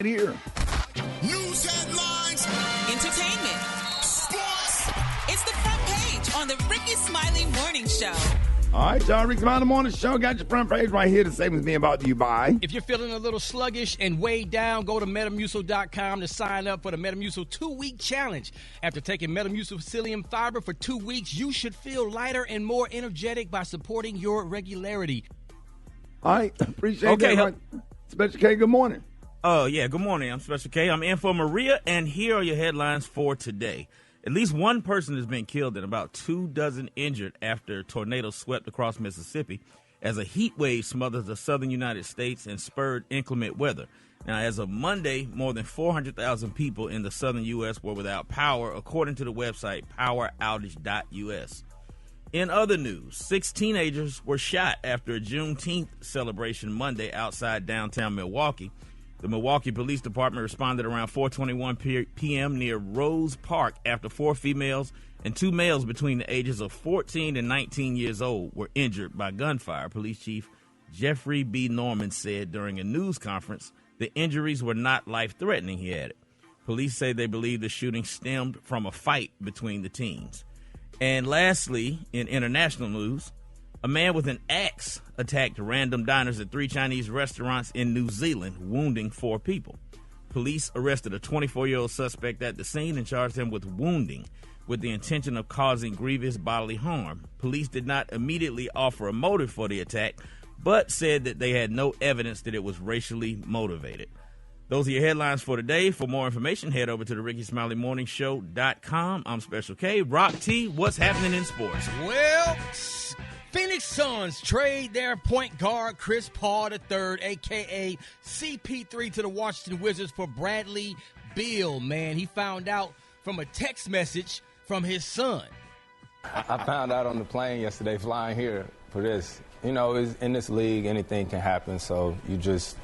Here. News headlines, entertainment, sports. It's the front page on the Rickey Smiley Morning Show. All right, y'all. Rickey Smiley Morning Show. Got your front page right here. The savings being brought to you by. If you're feeling a little sluggish and weighed down, go to Metamucil.com to sign up for the Metamucil 2-week challenge. After taking Metamucil psyllium fiber for 2 weeks, you should feel lighter and more energetic by supporting your regularity. All right. Appreciate that. Special K, good morning. Oh, yeah, good morning. I'm Special K. I'm in for Maria, and here are your headlines for today. At least one person has been killed and about 24 injured after tornadoes swept across Mississippi as a heat wave smothers the southern United States and spurred inclement weather. Now, as of Monday, more than 400,000 people in the southern U.S. were without power, according to the website poweroutage.us. In other news, 6 teenagers were shot after a Juneteenth celebration Monday outside downtown Milwaukee. The Milwaukee Police Department responded around 4:21 p.m. near Rose Park after 4 females and 2 males between the ages of 14 and 19 years old were injured by gunfire. Police Chief Jeffrey B. Norman said during a news conference the injuries were not life-threatening, he added. Police say they believe the shooting stemmed from a fight between the teens. And lastly, in international news, a man with an axe attacked random diners at 3 Chinese restaurants in New Zealand, wounding 4 people. Police arrested a 24-year-old suspect at the scene and charged him with wounding with the intention of causing grievous bodily harm. Police did not immediately offer a motive for the attack, but said that they had no evidence that it was racially motivated. Those are your headlines for today. For more information, head over to the RickeySmileyMorningShow.com. I'm Special K. Rock T, what's happening in sports? Well, Phoenix Suns trade their point guard Chris Paul III, a.k.a. CP3, to the Washington Wizards for Bradley Beal, man. He found out from a text message from his son. I found out on the plane yesterday flying here for this. You know, in this league, anything can happen, so you just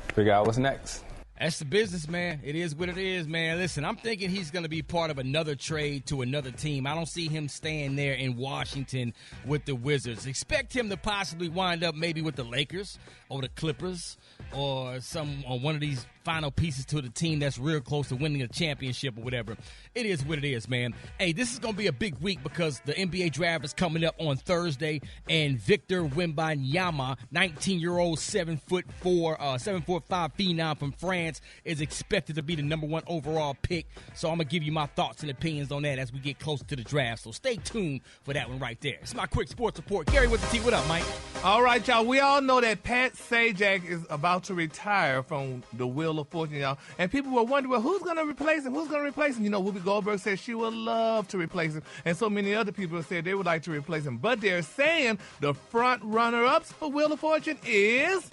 figure out what's next. That's the business, man. It is what it is, man. Listen, I'm thinking he's going to be part of another trade to another team. I don't see him staying there in Washington with the Wizards. Expect him to possibly wind up maybe with the Lakers or the Clippers or one of these final pieces to the team that's real close to winning a championship or whatever. It is what it is, man. Hey, this is going to be a big week because the NBA draft is coming up on Thursday, and Victor Wembanyama, 19-year-old, 7'5" phenom from France, is expected to be the number 1 overall pick. So I'm going to give you my thoughts and opinions on that as we get closer to the draft. So stay tuned for that one right there. It's my quick sports report. Gary with the T. What up, Mike? All right, y'all. We all know that Pat Sajak is about to retire from the Wheel of Fortune, y'all. And people were wondering, well, who's going to replace him? Who's going to replace him? You know, Whoopi Goldberg said she would love to replace him. And so many other people said they would like to replace him. But they're saying the front runner-ups for Wheel of Fortune is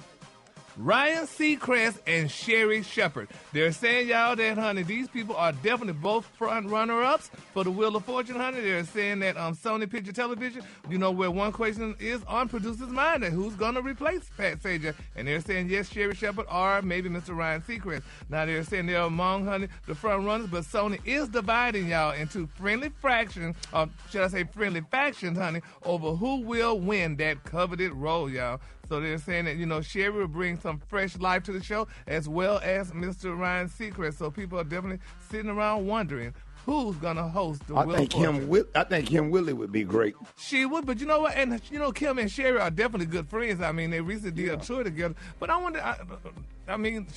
Ryan Seacrest and Sherry Shepard. They're saying, y'all, that, honey, these people are definitely both front runner-ups for the Wheel of Fortune, honey. They're saying that Sony Picture Television, you know, where one question is on producer's mind, that who's going to replace Pat Sajak? And they're saying, yes, Sherry Shepard or maybe Mr. Ryan Seacrest. Now, they're saying they're among, honey, the front runners, but Sony is dividing, y'all, into friendly fractions, or should I say friendly factions, honey, over who will win that coveted role, y'all. So they're saying that, you know, Sherry will bring some fresh life to the show, as well as Mr. Ryan Seacrest. So people are definitely sitting around wondering who's going to host the Wheel of Fortune. I think Kim Willie would be great. She would, but you know what? And, you know, Kim and Sherry are definitely good friends. I mean, they recently did a tour together. But I wonder, I mean,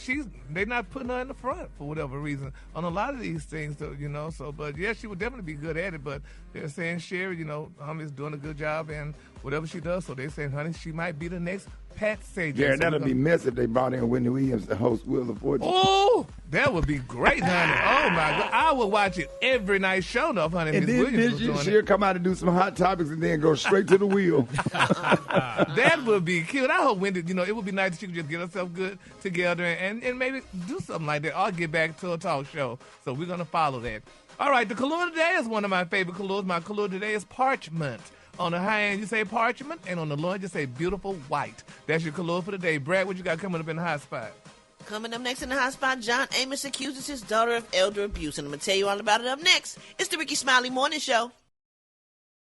they're not putting her in the front for whatever reason on a lot of these things, so, you know. So, but, yeah, she would definitely be good at it. But they're saying Sherry, you know, is doing a good job and whatever she does. So they're saying, honey, she might be the next Pat Sajak. Yeah, that'll be mess if they brought in Wendy Williams to host Wheel of Fortune. Oh, that would be great, honey. Oh, my God. I would watch it every night, show enough, honey. And then she'll come out and do some hot topics and then go straight to the wheel. That would be cute. I hope Wendy, you know, it would be nice if she could just get herself good together and maybe do something like that. Or get back to a talk show. So we're going to follow that. All right, the color today is one of my favorite colors. My color today is parchment. On the high end, you say parchment, and on the low end, you say beautiful white. That's your color for the day. Brad, what you got coming up in the hot spot? Coming up next in the hot spot, John Amos accuses his daughter of elder abuse, and I'm going to tell you all about it up next. It's the Rickey Smiley Morning Show.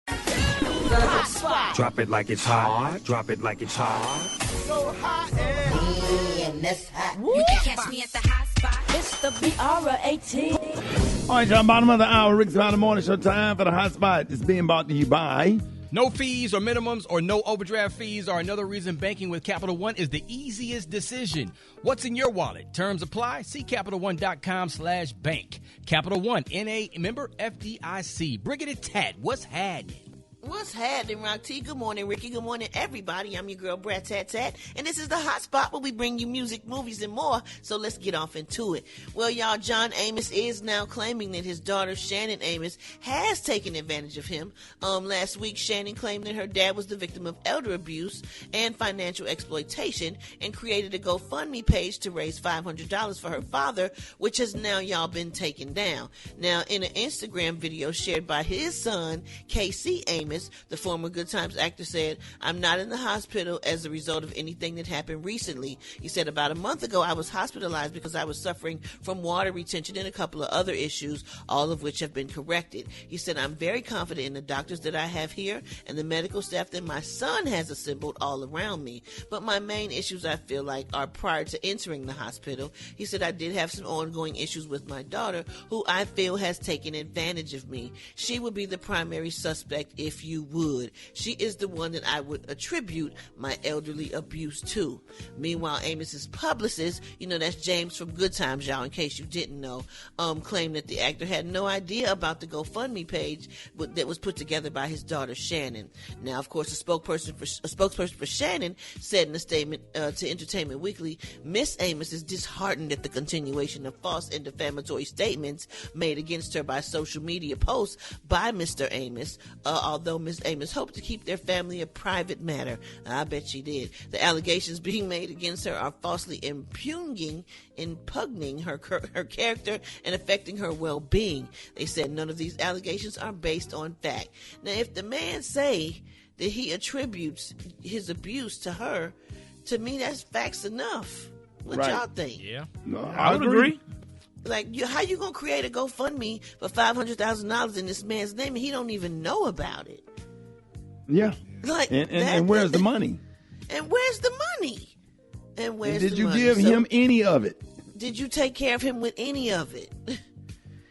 Hot spot. Drop it like it's hot. Drop it like it's hot. So hot and when that's hot. You can catch me at the hot spot. It's the BR18. All right, y'all, bottom of the hour, Rickey Smiley Morning Show time for the hot spot. It's being brought to you by... No fees or minimums or no overdraft fees are another reason banking with Capital One is the easiest decision. What's in your wallet? Terms apply. See CapitalOne.com/bank. Capital One, N.A. member FDIC. Brigitte Tat, what's happening? What's happening, Rock T? Good morning, Ricky. Good morning, everybody. I'm your girl, Brat Tat Tat, and this is the hot spot where we bring you music, movies, and more. So let's get off into it. Well, y'all, John Amos is now claiming that his daughter, Shannon Amos, has taken advantage of him. Last week, Shannon claimed that her dad was the victim of elder abuse and financial exploitation and created a GoFundMe page to raise $500 for her father, which has now, y'all, been taken down. Now, in an Instagram video shared by his son, KC Amos, the former Good Times actor, said, "I'm not in the hospital as a result of anything that happened recently." He said, "About a month ago, I was hospitalized because I was suffering from water retention and a couple of other issues, all of which have been corrected." He said, "I'm very confident in the doctors that I have here and the medical staff that my son has assembled all around me. But my main issues, I feel like, are prior to entering the hospital." He said, "I did have some ongoing issues with my daughter, who I feel has taken advantage of me. She would be the primary suspect if you would. She is the one that I would attribute my elderly abuse to." Meanwhile, Amos's publicist, that's James from Good Times, y'all, in case you didn't know, claimed that the actor had no idea about the GoFundMe page that was put together by his daughter, Shannon. Now, of course, a spokesperson for Shannon said in a statement to Entertainment Weekly, "Miss Amos is disheartened at the continuation of false and defamatory statements made against her by social media posts by Mr. Amos, although Miss Amos hoped to keep their family a private matter." I bet she did. "The allegations being made against her are falsely impugning her character and affecting her well-being." They said none of these allegations are based on fact. Now, if the man say that he attributes his abuse to her, to me, that's facts enough. What y'all think? Yeah. No, I would agree. Like, how you gonna create a GoFundMe for $500,000 in this man's name and he don't even know about it? Yeah. Like, and where's the money? And where's the money? And where's Did the you money? give him any of it? Did you take care of him with any of it?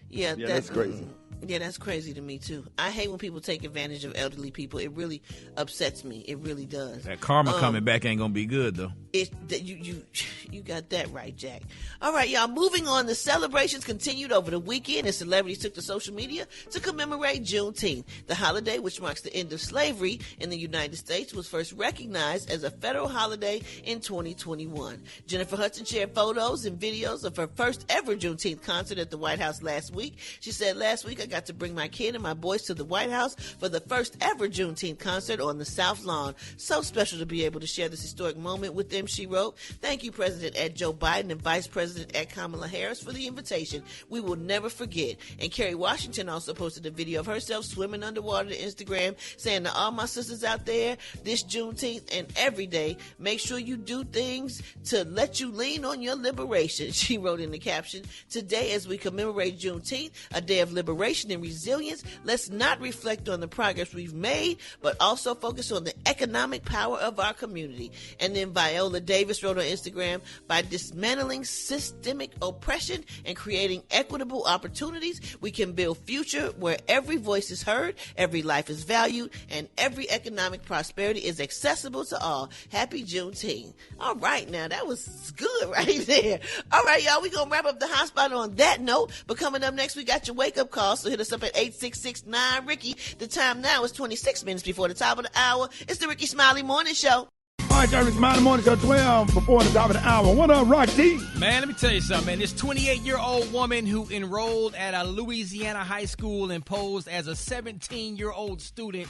Yeah, that's crazy. Yeah, that's crazy to me too. I hate when people take advantage of elderly people. It really upsets me. It really does. That karma coming back ain't gonna be good though. You got that right, Jack. All right, y'all. Moving on, the celebrations continued over the weekend as celebrities took to social media to commemorate Juneteenth. The holiday, which marks the end of slavery in the United States, was first recognized as a federal holiday in 2021. Jennifer Hudson shared photos and videos of her first ever Juneteenth concert at the White House last week. She said, "Last week I got to bring my kid and my boys to the White House for the first ever Juneteenth concert on the South Lawn. So special to be able to share this historic moment with them," she wrote. "Thank you, President-elect Joe Biden and Vice President-elect Kamala Harris, for the invitation. We will never forget." And Kerry Washington also posted a video of herself swimming underwater to Instagram, saying to all my sisters out there, this Juneteenth and every day, make sure you do things to let you lean on your liberation. She wrote in the caption, "Today, as we commemorate Juneteenth, a day of liberation and resilience, let's not reflect on the progress we've made, but also focus on the economic power of our community." And then Viola Davis wrote on Instagram, "By dismantling systemic oppression and creating equitable opportunities, we can build future where every voice is heard, every life is valued, and every economic prosperity is accessible to all. Happy Juneteenth." All right, now that was good right there. All right, y'all, we gonna wrap up the hot spot on that note. But coming up next, we got your wake up call. So hit us up at 866-9-RICKY. The time now is 26 minutes before the top of the hour. It's the Rickey Smiley Morning Show. All right, y'all, Rickey Smiley Morning Show, 12 before the top of the hour. What up, Rock T? Man, let me tell you something, man. This 28-year-old woman who enrolled at a Louisiana high school and posed as a 17-year-old student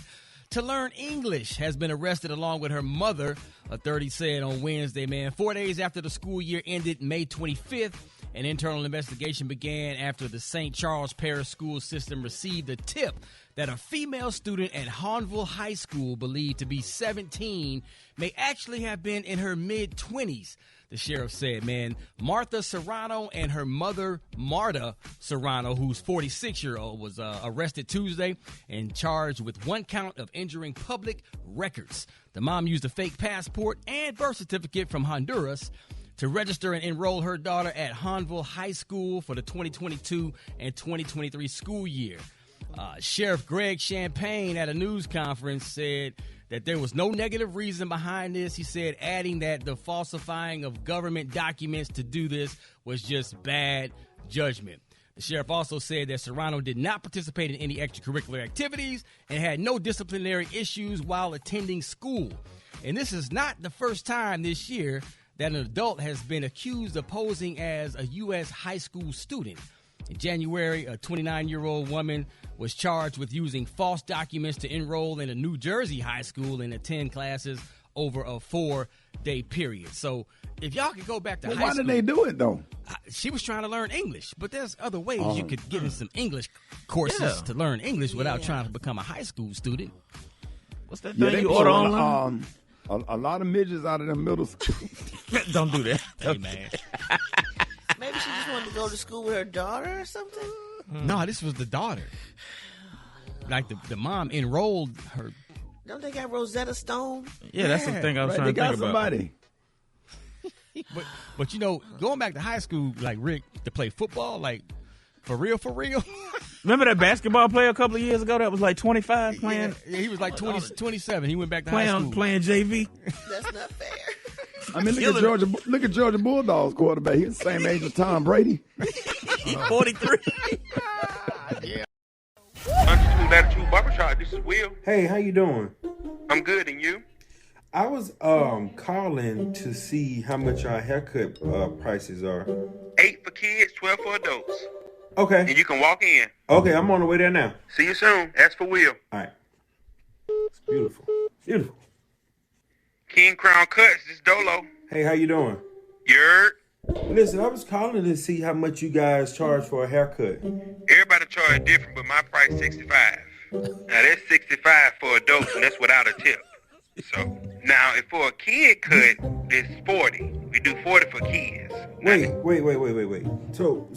to learn English has been arrested along with her mother, authorities said on Wednesday, man. 4 days after the school year ended May 25th, an internal investigation began after the St. Charles Parish School System received a tip that a female student at Hahnville High School, believed to be 17, may actually have been in her mid-20s. The sheriff said, man, Martha Serrano and her mother, Marta Serrano, who's 46-year-old, was arrested Tuesday and charged with one count of injuring public records. The mom used a fake passport and birth certificate from Honduras. to register and enroll her daughter at Hanville High School for the 2022 and 2023 school year. Sheriff Greg Champagne at a news conference said that there was no negative reason behind this. He said, adding that the falsifying of government documents to do this was just bad judgment. The sheriff also said that Serrano did not participate in any extracurricular activities and had no disciplinary issues while attending school. And this is not the first time this year that an adult has been accused of posing as a U.S. high school student. In January, a 29-year-old woman was charged with using false documents to enroll in a New Jersey high school and attend classes over a 4-day period. So if y'all could go back to high school. Why did they do it, though? She was trying to learn English, but there's other ways you could get in some English courses to learn English without trying to become a high school student. What's that thing you order online? A lot of midgets out of them middle school. Don't do that. Hey, man. Maybe she just wanted to go to school with her daughter or something? No, this was the daughter. Like the mom enrolled her. Don't they got Rosetta Stone? Yeah, that's the thing I was trying to think about. Somebody. But you know, going back to high school, like Rick, to play football, like for real. Remember that basketball player a couple of years ago that was like 25 playing? Yeah, he was like 27. He went back to high school. Playing JV. That's not fair. I mean, look at Georgia Bulldogs quarterback. He's the same age as Tom Brady. He's 43. Yeah. Barbershop. This is Will. Hey, how you doing? I'm good, and you? I was calling to see how much our haircut prices are. 8 for kids, 12 for adults. Okay. And you can walk in. Okay, I'm on the way there now. See you soon. Ask for Will. All right. It's beautiful. Beautiful. King Crown Cuts. This is Dolo. Hey, how you doing? You're. Listen, I was calling to see how much you guys charge for a haircut. Everybody charge different, but my price is $65. Now that's $65 for adults, and that's without a tip. So now, if for a kid cut, it's $40. We do $40 for kids. Wait. So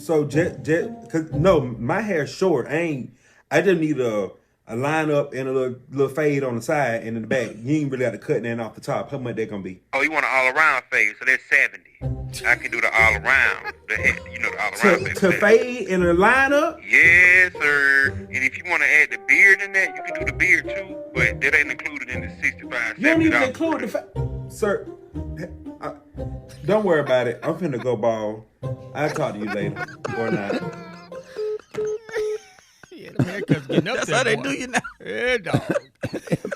cause no, my hair's short. I just need a line up and a little fade on the side and in the back. You ain't really got to cut that off the top. How much that gonna be? Oh, you want an all-around fade, so that's $70. I can do the all-around. The all-around fade. To fade and a line up? Yes, sir. And if you want to add the beard in that, you can do the beard too, but that ain't included in the $65. You don't even include the sir. Don't worry about it. I'm finna go bald. I'll talk to you later or not. Haircuts getting up. That's there, how they boy. do you now. Yeah, dog.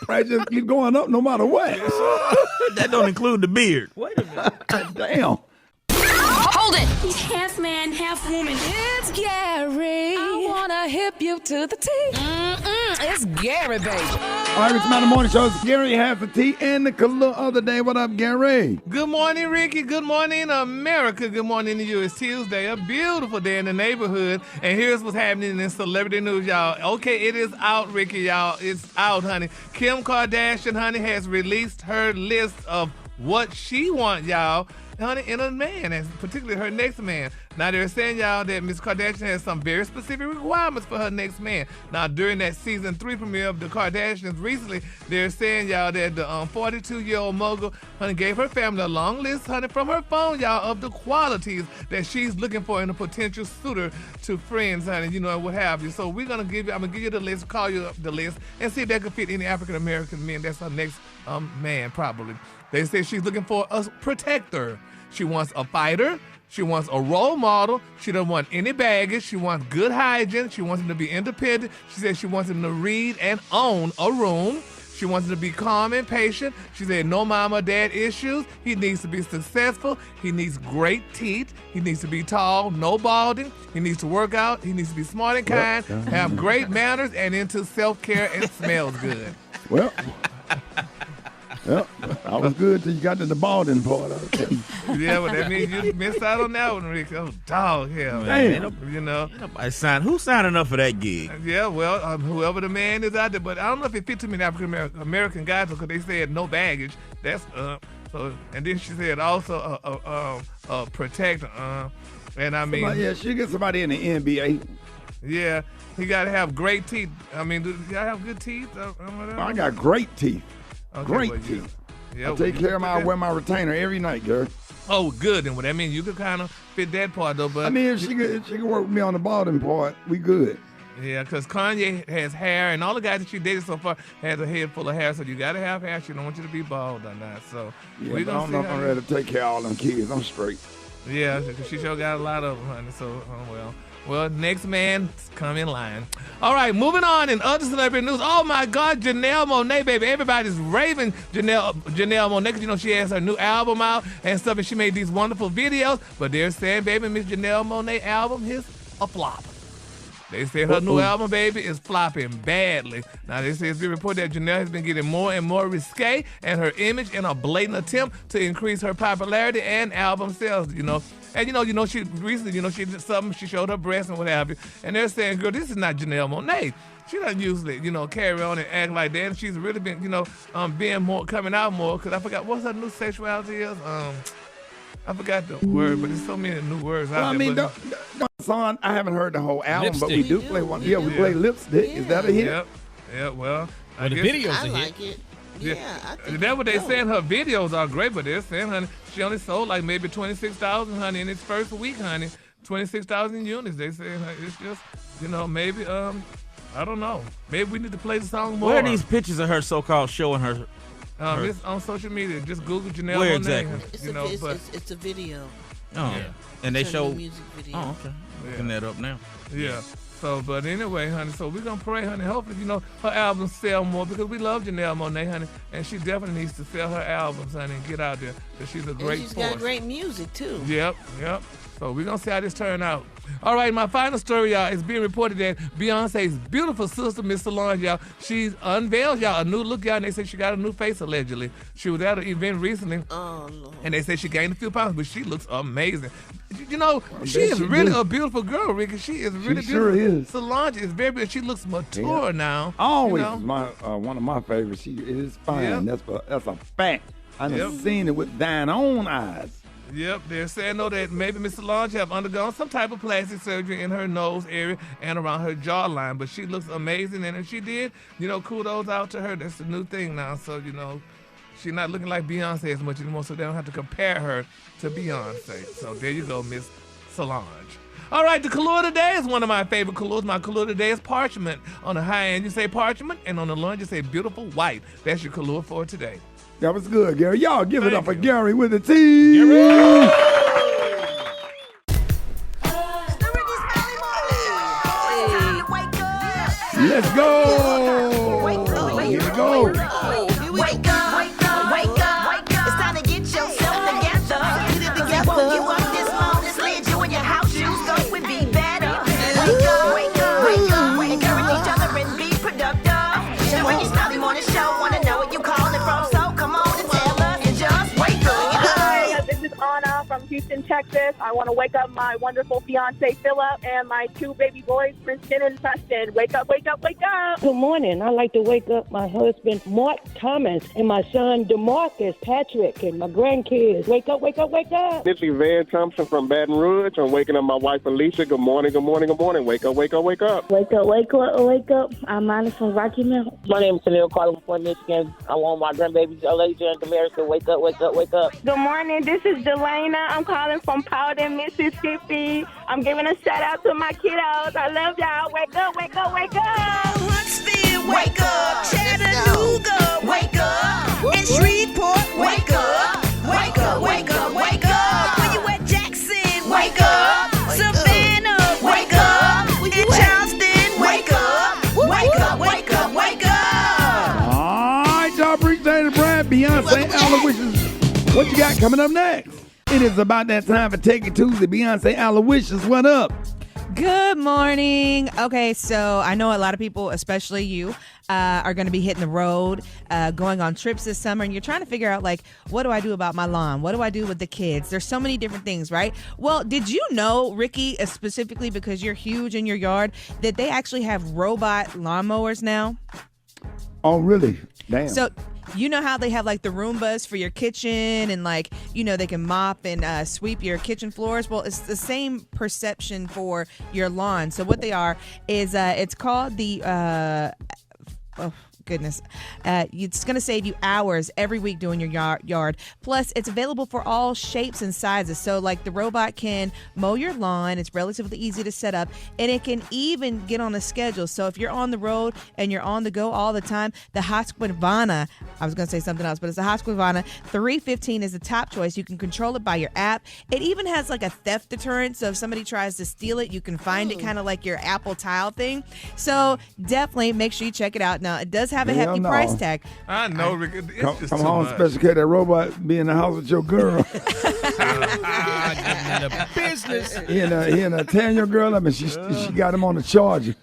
Price just keep going up no matter what. That don't include the beard. Wait a minute. Damn. Hold it! He's half man, half woman. It's Gary. I wanna hip you to the T. It's Gary, baby. All right, Rickey Smiley Morning Show. Gary has the tea and the color of the day. What up, Gary? Good morning, Ricky. Good morning, America. Good morning to you. It's Tuesday, a beautiful day in the neighborhood. And here's what's happening in celebrity news, y'all. Okay, it is out, Ricky, y'all. It's out, honey. Kim Kardashian, honey, has released her list of what she wants, y'all, honey, in a man, and particularly her next man. Now, they're saying, y'all, that Ms. Kardashian has some very specific requirements for her next man. Now, during that season 3 premiere of The Kardashians recently, they're saying, y'all, that the 42-year-old mogul, honey, gave her family a long list, honey, from her phone, y'all, of the qualities that she's looking for in a potential suitor to friends, honey, you know, and what have you. So I'm going to give you the list, call you up the list, and see if that could fit any African-American men. That's her next man, probably. They say she's looking for a protector. She wants a fighter. She wants a role model. She doesn't want any baggage. She wants good hygiene. She wants him to be independent. She said she wants him to read and own a room. She wants him to be calm and patient. She said no mom or dad issues. He needs to be successful. He needs great teeth. He needs to be tall, no balding. He needs to work out. He needs to be smart and kind, have great manners, and into self-care and smells good. Well, I was good till you got to the balding part of it. Yeah, but that means you missed out on that one, Rick. Oh, dog, hell, man. You know. Who's signing up for that gig? Yeah, well, whoever the man is out there. But I don't know if it fits too many African American guys because they said no baggage. That's so. And then she said also protect. And I mean, she get somebody in the NBA. Yeah, he got to have great teeth. I mean, do you have good teeth? I got great teeth. Okay, Great teeth. Yeah, I take care of wear my retainer every night, girl. Oh, good. And what that means, you could kind of fit that part, though. But I mean, if she could work with me on the bottom part, we good. Yeah, because Kanye has hair, and all the guys that she dated so far has a head full of hair, so you got to have hair. She don't want you to be bald or not. So I don't know if I'm ready to take care of all them kids. I'm straight. Yeah, because she sure got a lot of them, honey. So, Well, next man, come in line. All right, moving on in other celebrity news. Oh, my God, Janelle Monáe, baby. Everybody's raving Janelle Monáe because, you know, she has her new album out and stuff, and she made these wonderful videos. But they're saying, baby, Miss Janelle Monáe album is a flop. They say her new album, baby, is flopping badly. Now, they say it's been reported that Janelle has been getting more and more risque and her image in a blatant attempt to increase her popularity and album sales, you know. And, you know, she recently, you know, she did something, she showed her breasts and what have you. And they're saying, girl, this is not Janelle Monáe. She doesn't usually, you know, carry on and act like that. And she's really been, you know, being more, coming out more. Because I forgot, what's her new sexuality is? I forgot the word, but there's so many new words out there. I mean, song, I haven't heard the whole album, Lipstick. But we do play one. Yeah, we play Lipstick. Yeah. Is that a hit? Yep. Yeah, well, the video's a hit. Like it. Yeah, I think that's what they saying. Her videos are great, but they're saying, honey, she only sold like maybe 26,000, honey, in its first week, honey. 26,000 units. They say it's just, you know, maybe I don't know. Maybe we need to play the song more. Where are these pictures of her so-called showing her? It's on social media. Just Google Janelle Where Monáe. exactly? It's a video. Oh, yeah. And they show music video. Oh, okay. Looking that up now. Yeah. So, but anyway, honey, so we're going to pray, honey. Hopefully, you know, her albums sell more because we love Janelle Monáe, honey, and she definitely needs to sell her albums, honey, and get out there because she's a great force. She's got great music, too. Yep. So we're going to see how this turn out. All right, my final story, y'all, is being reported that Beyonce's beautiful sister, Miss Solange, y'all, she's unveiled, y'all, a new look, y'all, and they say she got a new face, allegedly. She was at an event recently, and they say she gained a few pounds, but she looks amazing. You know, she is really a beautiful girl, Ricky. She is really beautiful. Sure is. Solange is very beautiful. She looks mature now. Always you know? one of my favorites. She is fine. Yep. That's a fact. I've seen it with thine own eyes. Yep, they're saying, though, that maybe Miss Solange have undergone some type of plastic surgery in her nose area and around her jawline, but she looks amazing, and if she did, you know, kudos out to her. That's the new thing now, so, you know, she's not looking like Beyonce as much anymore, so they don't have to compare her to Beyonce. So there you go, Miss Solange. All right, the color today is one of my favorite colors. My color today is parchment. On the high end, you say parchment, and on the low end, you say beautiful white. That's your color for today. That was good, Gary. Y'all give it up for Gary with the T. Let's go. Here we go. Wake up, wake up, wake up. It's time to get yourself together. Get it together. Woke you up this morning, slid you in your house shoes, so we be better. Wake up, wake up, wake up. Encourage each other and be productive. The Rickey Smiley Morning Show. Wanna know what you calling from? So come on and tell us and just wake up. Hi, this is Anna from Houston, Texas. I want to wake up my wonderful fiance Philip and my two baby boys, Princeton and Preston. Wake up, wake up, wake up. Good morning. I'd like to wake up my husband, Mark Thomas, and my son, DeMarcus Patrick, and my grandkids. Wake up, wake up, wake up. This is Van Thompson from Baton Rouge. I'm waking up my wife, Alicia. Good morning, good morning, good morning. Wake up, wake up, wake up. Wake up, wake up, wake up. I'm Monica from Rocky Mount. My name is Tennille calling from Michigan. I want my grandbabies, Elijah and Damaris, wake up, wake up, wake up. Good morning. This is Delana. I'm calling from Powder, Mississippi. I'm giving a shout out to my kiddos. I love y'all. Wake up, wake up, wake up. Huntsville, wake up. Chattanooga, wake up. In Shreveport, wake up. Wake up, wake up, wake up. When you at Jackson, wake up. Savannah, wake up. In Charleston, wake up. Wake up, wake up, wake up. All right, y'all, appreciate it, Brad. Beyonce, Aloysius. What you got coming up next? It is about that time for Take It Tuesday. Beyonce, Aloysius, what up? Good morning. Okay, so I know a lot of people, especially you, are going to be hitting the road, going on trips this summer, and you're trying to figure out, like, what do I do about my lawn? What do I do with the kids? There's so many different things, right? Well, did you know, Ricky, specifically because you're huge in your yard, that they actually have robot lawnmowers now? Oh, really? Damn. So you know how they have like the Roombas for your kitchen and like, you know, they can mop and sweep your kitchen floors? Well, it's the same perception for your lawn. So what they are is it's called the goodness. It's going to save you hours every week doing your yard. Plus, it's available for all shapes and sizes. So, like, the robot can mow your lawn. It's relatively easy to set up, and it can even get on a schedule. So, if you're on the road and you're on the go all the time, the Husqvarna, I was going to say something else, but it's the Husqvarna 315 is the top choice. You can control it by your app. It even has like a theft deterrent. So, if somebody tries to steal it, you can find it, kind of like your Apple tile thing. So, definitely make sure you check it out. Now, it does have a hefty price tag. I know, Rick. It's just Come too home, much. Special K, that robot be in the house with your girl. the business. He in a tearing your girl up, and she got him on the charger.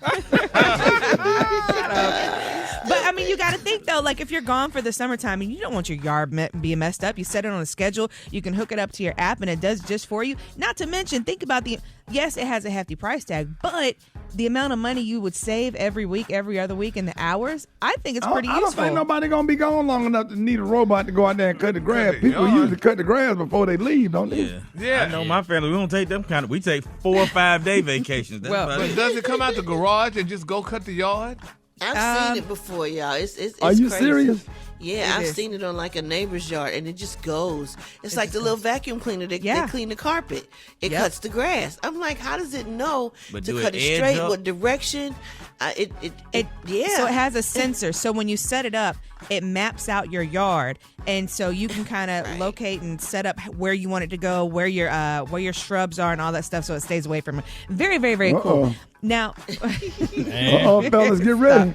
But, I mean, you got to think, though, like, if you're gone for the summertime and you don't want your yard being messed up, you set it on a schedule, you can hook it up to your app, and it does just for you. Not to mention, think about yes, it has a hefty price tag, but the amount of money you would save every week, every other week, and the hours, I think it's pretty useful. I don't think nobody going to be gone long enough to need a robot to go out there and cut the grass. People usually cut the grass before they leave, don't they? Yeah. I know my family, we don't take them we take 4 or 5 day vacations. That's But does it come out the garage and just go cut the yard? I've seen it before, y'all. It's Are you crazy. serious? Yeah, I've seen it on like a neighbor's yard, and it just goes. It's like the little vacuum cleaner that they clean the carpet. It cuts the grass. I'm like, how does it know to cut it straight? What direction? So it has a sensor. So when you set it up, it maps out your yard, and so you can kind of locate and set up where you want it to go, where your shrubs are, and all that stuff, so it stays away from it. Very, very, very cool. Now, fellas, get ready.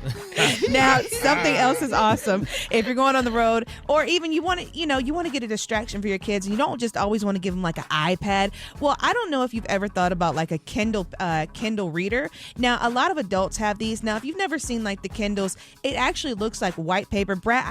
Now, something else is awesome. If you're going on the road, or even you want to get a distraction for your kids, and you don't just always want to give them like an iPad. Well, I don't know if you've ever thought about like a Kindle reader. Now, a lot of adults have these. Now, if you've never seen like the Kindles, it actually looks like white paper. Brad,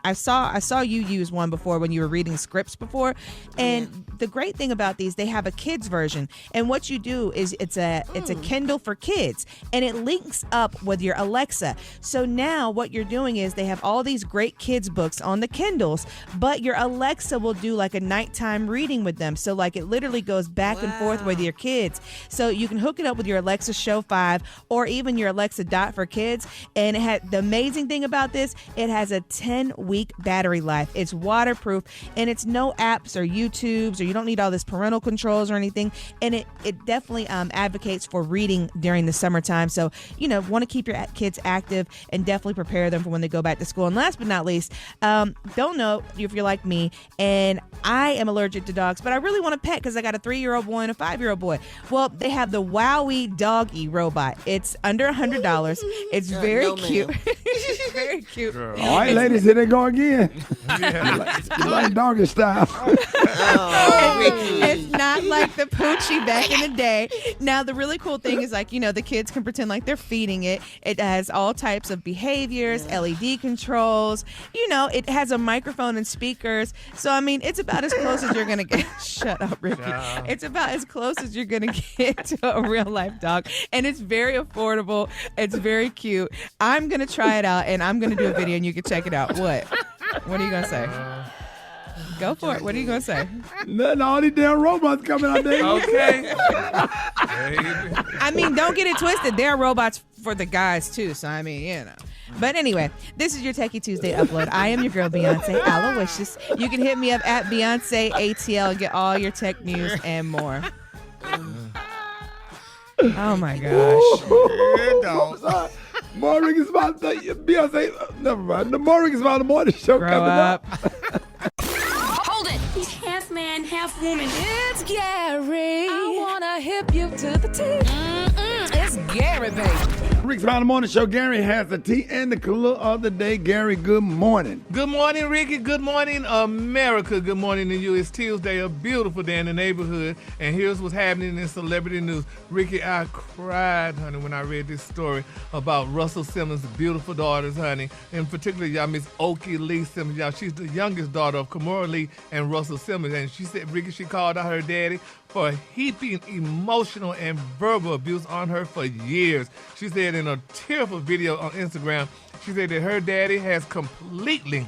I saw you use one before when you were reading scripts before, and the great thing about these, they have a kids version, and what you do is it's a Kindle for kids, and it links up with your Alexa. So now what you're doing is they have all these great kids books on the Kindles, but your Alexa will do like a nighttime reading with them. So like it literally goes back and forth with your kids. So you can hook it up with your Alexa Show 5 or even your Alexa Dot for kids. And it had the amazing thing about this, it has a 10-week battery life. It's waterproof, and it's no apps or YouTubes, or you don't need all this parental controls or anything. And it definitely advocates for reading during the summertime. So, want to keep your kids active and definitely prepare them for when they go back to school. And last but not least, don't know if you're like me, and I am allergic to dogs, but I really want a pet because I got a 3-year-old boy and a 5-year-old boy. Well, they have the Wowie Doggy robot. It's under $100. It's very cute. Very cute. All right, ladies, here they go again. You like doggy style. It's not like the Poochie back in the day. Now, the really cool thing is the kids can pretend like they're feeding it. It has all types of behaviors, LED controls. It has a microphone and speakers. So, it's about as close as you're going to get. Shut up, Ricky. It's about as close as you're going to get to a real life dog. And it's very affordable. It's very cute. I'm going to try it out, and I'm going to do a video, and you can check it out. What are you going to say? Go for it. What are you going to say? Nothing. All these damn robots coming out there. Okay. Don't get it twisted. There are robots for the guys, too. So, But anyway, this is your Techie Tuesday upload. I am your girl, Beyonce Aloysius. You can hit me up at Beyonce ATL and get all your tech news and more. Oh, my gosh. More Rickey Smiley, Beyonce. Never mind. The more Rickey Smiley Morning Show Grow coming up. Hold it. He's half man, half woman. It's Gary. I wanna hip you to the T. It's Gary, baby. Rickey Smiley Morning Show. Gary has the tea and the color of the day. Gary, good morning. Good morning, Ricky. Good morning, America. Good morning to you. It's Tuesday, a beautiful day in the neighborhood. And here's what's happening in celebrity news. Ricky, I cried, honey, when I read this story about Russell Simmons' beautiful daughters, honey. In particular, y'all, Miss Oki Lee Simmons. Y'all, she's the youngest daughter of Kimora Lee and Russell Simmons. And she said, Ricky, she called out her daddy for heaping emotional and verbal abuse on her for years. She said in a tearful video on Instagram, she said that her daddy has completely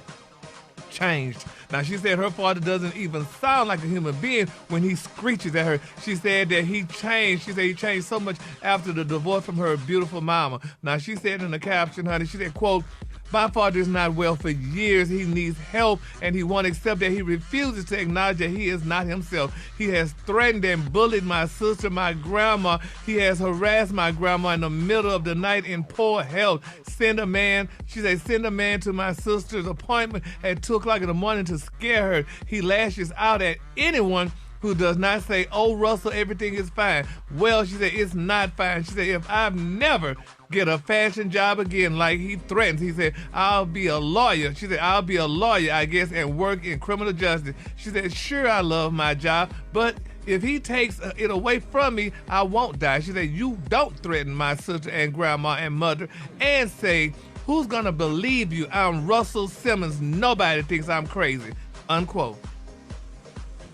changed. Now, she said her father doesn't even sound like a human being when he screeches at her. She said that he changed. She said he changed so much after the divorce from her beautiful mama. Now, she said in the caption, honey, she said, quote, My father is not well for years. He needs help, and he won't accept that. He refuses to acknowledge that he is not himself. He has threatened and bullied my sister, my grandma. He has harassed my grandma in the middle of the night in poor health. Send a man to my sister's appointment at 2 o'clock in the morning to scare her. He lashes out at anyone who does not say, "Oh, Russell, everything is fine." Well, she said, it's not fine. She said, if I've never get a fashion job again like he threatens, he said, I'll be a lawyer. She said, I'll be a lawyer, I guess, and work in criminal justice. She said, sure, I love my job, but if he takes it away from me, I won't die. She said, you don't threaten my sister and grandma and mother and say, who's going to believe you? I'm Russell Simmons. Nobody thinks I'm crazy. Unquote.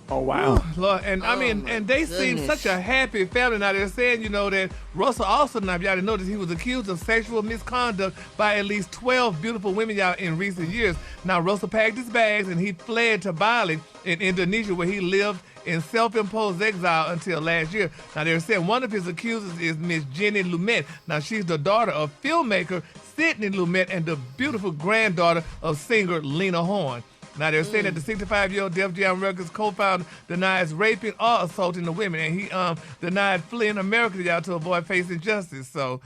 Oh, wow. Lord, and I mean, and they seem such a happy family. Now they're saying, that Russell also, now y'all noticed, he was accused of sexual misconduct by at least 12 beautiful women, y'all, in recent years. Now Russell packed his bags and he fled to Bali in Indonesia, where he lived in self-imposed exile until last year. Now they're saying one of his accusers is Miss Jenny Lumet. Now she's the daughter of filmmaker Sidney Lumet and the beautiful granddaughter of singer Lena Horne. Now, they're saying that the 65-year-old Def Jam Records co-founder denies raping or assaulting the women, and he denied fleeing America, y'all, to avoid facing justice. So,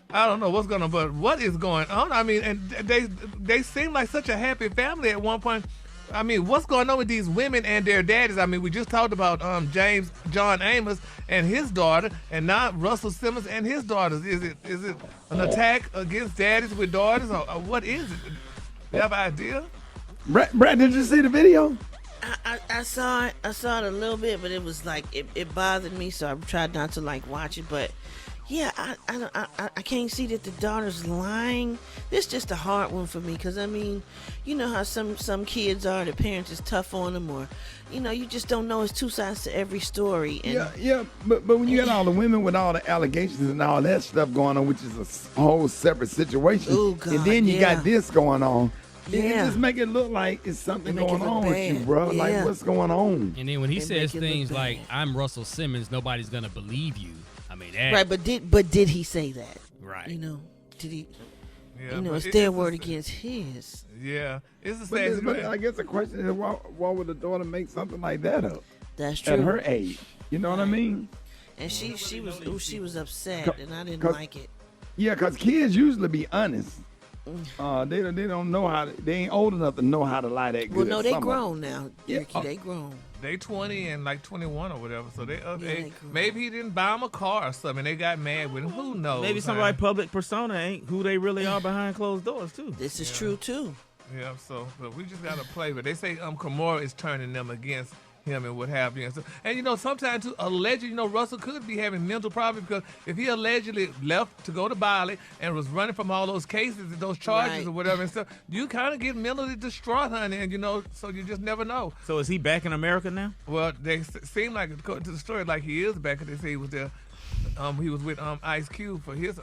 I don't know what's going on, but what is going on? I mean, and they seem like such a happy family at one point. I mean, what's going on with these women and their daddies? I mean, we just talked about John Amos and his daughter, and now Russell Simmons and his daughters. Is it an attack against daddies with daughters, or what is it? You have an idea? Brad, did you see the video? I saw it. I saw it a little bit, but it was like it bothered me, so I tried not to watch it. But yeah, I can't see that the daughter's lying. This is just a hard one for me, because I mean, you know how some kids are, the parents is tough on them, or you just don't know. It's two sides to every story. And, yeah, but when you got all the women with all the allegations and all that stuff going on, which is a whole separate situation, and then you got this going on. It just make it look like it's something going on with you, bro. Yeah. Like, what's going on? And then when he says things like, I'm Russell Simmons, nobody's going to believe you. I mean, that. Right, but did he say that? Right. Did he? Yeah, it's their word against his. Yeah. It's the same. But I guess the question is, why would the daughter make something like that up? That's true. At her age. You know what I mean? And she was upset, and I didn't like it. Yeah, because kids usually be honest. They don't know how they ain't old enough to know how to lie that good. Well, no, they grown now, Ricky. They grown. They 20 and like 21 or whatever, so they up age. Maybe he didn't buy them a car or something. They got mad with him. Who knows? Maybe somebody public persona ain't who they really are behind closed doors too. This is true too. Yeah, so but we just gotta play. But they say Kimura is turning them against him and what have you. And sometimes too, allegedly, Russell could be having mental problems, because if he allegedly left to go to Bali and was running from all those cases and those charges or whatever and stuff, you kind of get mentally distraught, honey, and so you just never know. So is he back in America now? Well, they seem like, according to the story, like he is back. They say he was there. He was with Ice Cube for his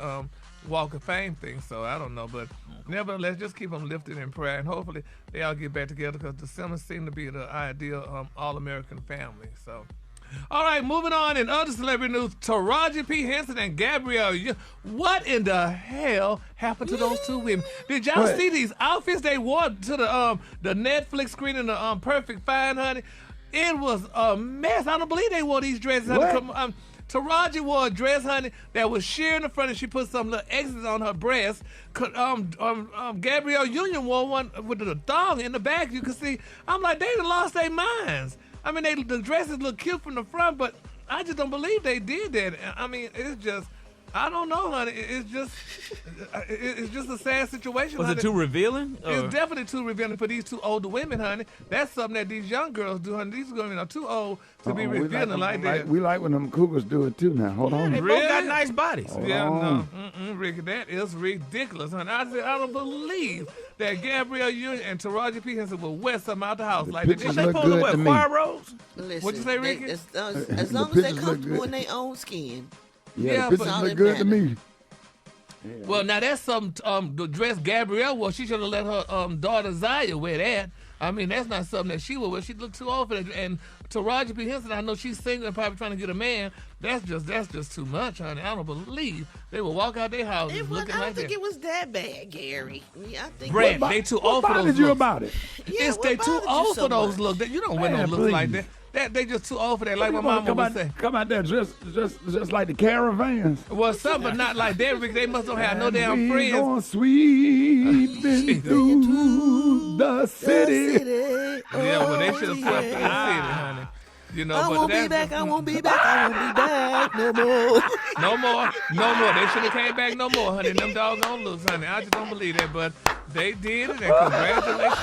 Walk of Fame thing. So I don't know, but nevertheless, just keep them lifted in prayer, and hopefully they all get back together, because the Simmons seem to be the ideal all-American family. So, all right, moving on in other celebrity news, Taraji P. Henson and Gabrielle. What in the hell happened to those two women? Did y'all see these outfits they wore to the Netflix screen in the Perfect Fine, honey? It was a mess. I don't believe they wore these dresses. Taraji wore a dress, honey, that was sheer in the front, and she put some little X's on her breast. Gabrielle Union wore one with the thong in the back. You can see. I'm like, they done lost their minds. I mean, the dresses look cute from the front, but I just don't believe they did that. I mean, it's just, I don't know, honey. It's just a sad situation. Was honey. it too revealing? It's definitely too revealing for these two older women, honey. That's something that these young girls do, honey. These women are too old to be revealing like that. We like when them cougars do it too. Now, hold on. They both got nice bodies. Ricky, that is ridiculous, honey. I said, I don't believe that Gabrielle Union and Taraji P. Henson will wear something out the house like that. They supposed to wear choir robes? What'd you say, Ricky? As long as they're comfortable in their own skin. Yeah, but look good to me. Well, now that's some the dress Gabrielle wore. She should have let her daughter Zaya wear that. I mean, that's not something that she would wear. She looked too old for that. And to Roger P. Henson, I know she's single and probably trying to get a man. That's just too much, honey. I don't believe they will walk out their house looking like that. I don't think it was that bad, Gary. I think Brad, they too old for those looks. you about it? Yeah, they too old for those looks. You don't wear no looks like that. They just too old for that, like my mama would say. Come out there just like the Caravans. Well, some, but not like that. They must don't have no damn friends. We going sweeping through the city. Yeah, well, they should have swept through the city, honey. You know, I won't be back no more. No more. They should have came back no more, honey. Them doggone looks, honey. I just don't believe that, but they did it, and congratulations.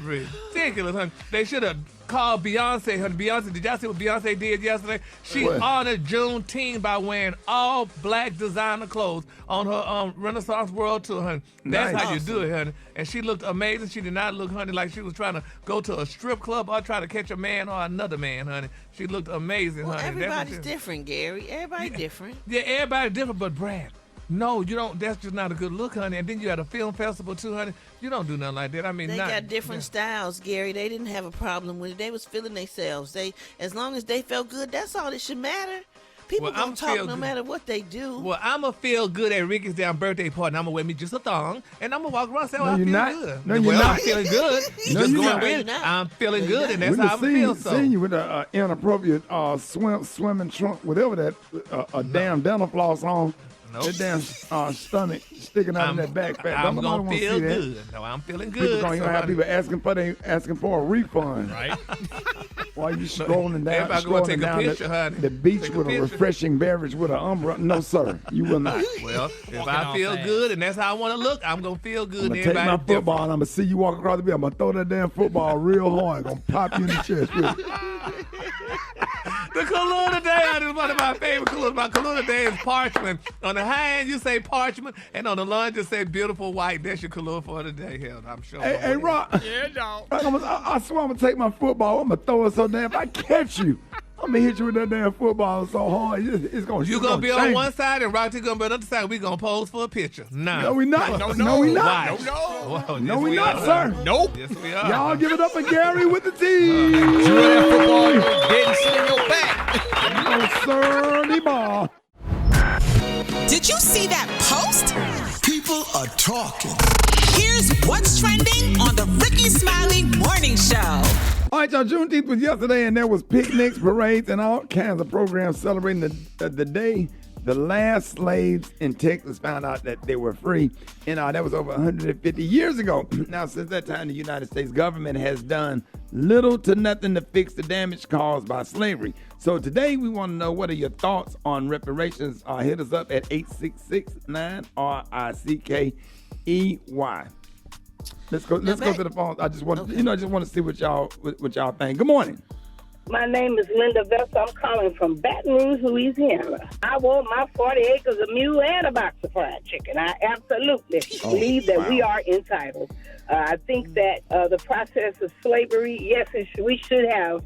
Ridiculous, honey. They should have called Beyonce, honey. Beyonce, did y'all see what Beyonce did yesterday? She honored Juneteenth by wearing all black designer clothes on her Renaissance World Tour, honey. That's how you do it, honey. And she looked amazing. She did not look, honey, like she was trying to go to a strip club or try to catch a man or another man, honey. She looked amazing, honey. Everybody's different, Gary. Everybody different. Yeah, everybody's different, but Brad, no, you don't. That's just not a good look, honey. And then you had a film festival too, honey. You don't do nothing like that. I mean, they got different styles, Gary. They didn't have a problem with it. They was feeling themselves. As long as they felt good, that's all that should matter. People gonna talk no matter what they do. Well, I'ma feel good at Ricky's damn birthday party. And I'ma wear me just a thong, and I'ma walk around saying, "I feel good." No, you're not. I'm feeling good. Just going with it. I'm feeling good, and that's how I feel. So seeing you with an inappropriate swimming trunk, whatever that, a damn dental floss on. Nope. That damn stomach sticking out in that backpack. I'm gonna feel good. No, I'm feeling good. People gonna have people asking for a refund. Right. While you scrolling down, honey. The beach with a refreshing beverage with an umbrella. No, sir, you will not. Well, if I feel good and that's how I want to look, I'm gonna feel good. I'm gonna take my football and I'm gonna see you walk across the beach. I'm gonna throw that damn football real hard. I'm gonna pop you in the chest with it. The color today is one of my favorite colors. My color today is parchment. On the high end, you say parchment, and on the lunge, you say beautiful white. That's your color for today. Hell, I'm sure. Hey, Rock. Yeah, dog. I swear I'm gonna take my football. I'm gonna throw it so damn. If I catch you, I'm gonna hit you with that damn football so hard. It's gonna. You're gonna be on one side, and Rocky gonna be on the other side. We gonna pose for a picture. No, we not. No, we not. No, we not, sir. Nope. Yes, we are. Y'all give it up for Gary with the team. That football, you didn't sit in your back. No, sir, the ball. Did you see that post? People are talking. Here's what's trending on the Rickey Smiley Morning Show. All right, y'all, Juneteenth was yesterday, and there was picnics, parades, and all kinds of programs celebrating the day the last slaves in Texas found out that they were free. And that was over 150 years ago. Now, since that time, the United States government has done little to nothing to fix the damage caused by slavery. So today, we want to know, what are your thoughts on reparations? Hit us up at 866-9-RICKEY. Let's go to the phone. I just want to see what y'all think. Good morning. My name is Linda Vesta. I'm calling from Baton Rouge, Louisiana. I want my 40 acres of mule and a box of fried chicken. I absolutely believe that we are entitled. I think that the process of slavery, yes, we should have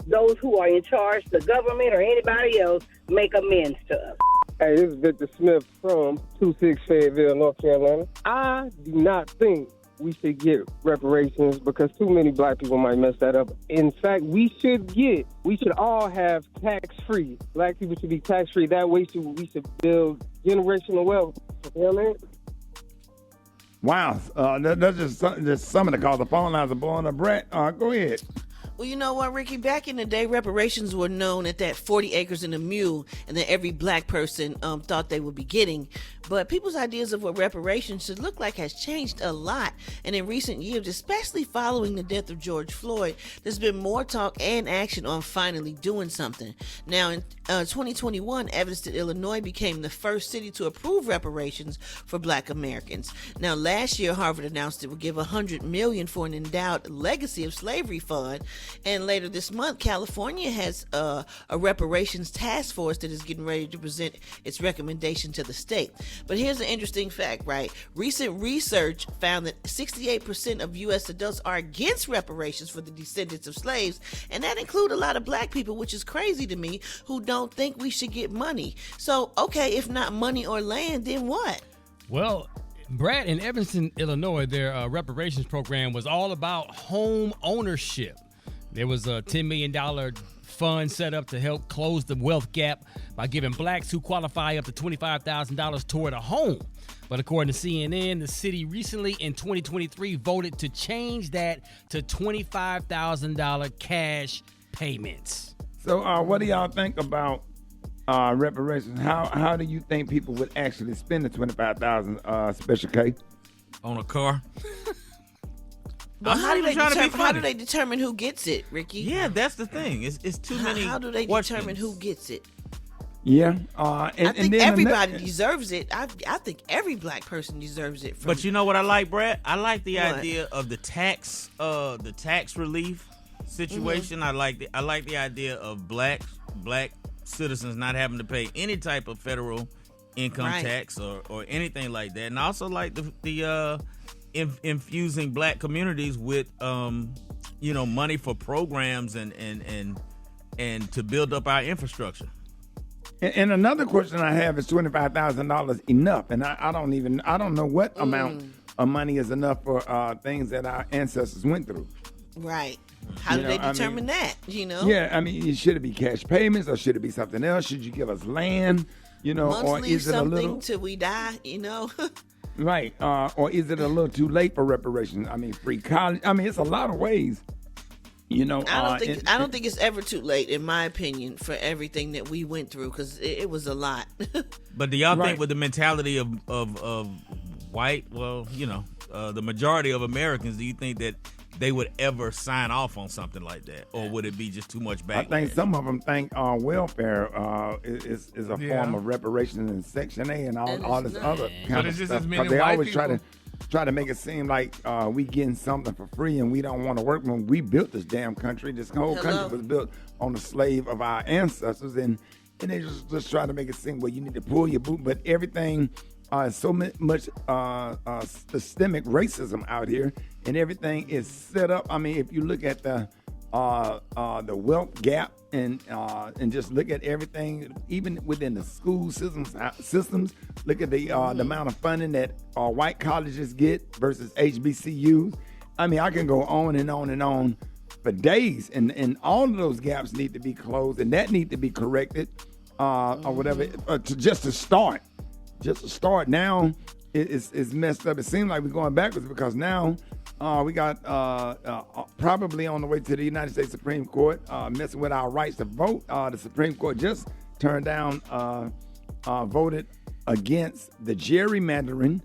those who are in charge, the government or anybody else, make amends to us. Hey, this is Victor Smith from 26 Fayetteville, North Carolina. I do not think we should get reparations because too many black people might mess that up. In fact, we should all have tax-free. Black people should be tax-free. That way we should build generational wealth. You know what I mean? Wow. That's just some of the calls. The phone lines are blowing up. Brett, go ahead. Well, you know what, Ricky? Back in the day, reparations were known at that 40 acres and a mule, and that every black person thought they would be getting. But people's ideas of what reparations should look like has changed a lot. And in recent years, especially following the death of George Floyd, there's been more talk and action on finally doing something. Now, in 2021, Evanston, Illinois became the first city to approve reparations for black Americans. Now, last year, Harvard announced it would give $100 million for an endowed legacy of slavery fund. And later this month, California has a reparations task force that is getting ready to present its recommendation to the state. But here's an interesting fact, right? Recent research found that 68% of U.S. adults are against reparations for the descendants of slaves, and that includes a lot of black people, which is crazy to me, who don't think we should get money. So, okay, if not money or land, then what? Well, Brad, in Evanston, Illinois, their reparations program was all about home ownership. There was a $10 million fund set up to help close the wealth gap by giving blacks who qualify up to $25,000 toward a home. But according to CNN, the city recently in 2023 voted to change that to $25,000 cash payments. So what do y'all think about reparations? How do you think people would actually spend the $25,000 Special K? On a car? But how do they determine who gets it, Ricky? Yeah, that's the thing. It's too many. How do they determine who gets it? Yeah, I think everybody deserves it. I think every black person deserves it. But you know what I like, Brad? I like the idea of the tax relief situation. Mm-hmm. I like the idea of black citizens not having to pay any type of federal income tax or anything like that, and I also like the infusing black communities with money for programs and to build up our infrastructure. And another question I have is $25,000 enough? And I don't know what amount of money is enough for things that our ancestors went through. Right. How do they determine that? Yeah, I mean, should it be cash payments or should it be something else? Should you give us land? Monthly or is it a little till we die? Right. Or is it a little too late for reparations? I mean, free college. I mean, it's a lot of ways. I don't think it's ever too late, in my opinion, for everything that we went through, because it was a lot. But do y'all think with the mentality of white, the majority of Americans, do you think that they would ever sign off on something like that, or would it be just too much backlash? I think some of them think welfare is a form of reparations in Section A and all this other kind of stuff. Because they always try to make it seem like we getting something for free and we don't want to work. When we built this damn country, this whole country was built on the slave of our ancestors, and they just try to make it seem, well, you need to pull your boot, but everything. So much systemic racism out here, and everything is set up. I mean, if you look at the wealth gap and just look at everything, even within the school systems, look at the amount of funding that white colleges get versus HBCUs. I mean, I can go on and on and on for days, and all of those gaps need to be closed, and that need to be corrected, or whatever, just to start. Just to start now, it's messed up. It seems like we're going backwards because now we got probably on the way to the United States Supreme Court messing with our rights to vote. The Supreme Court just turned down, voted against the gerrymandering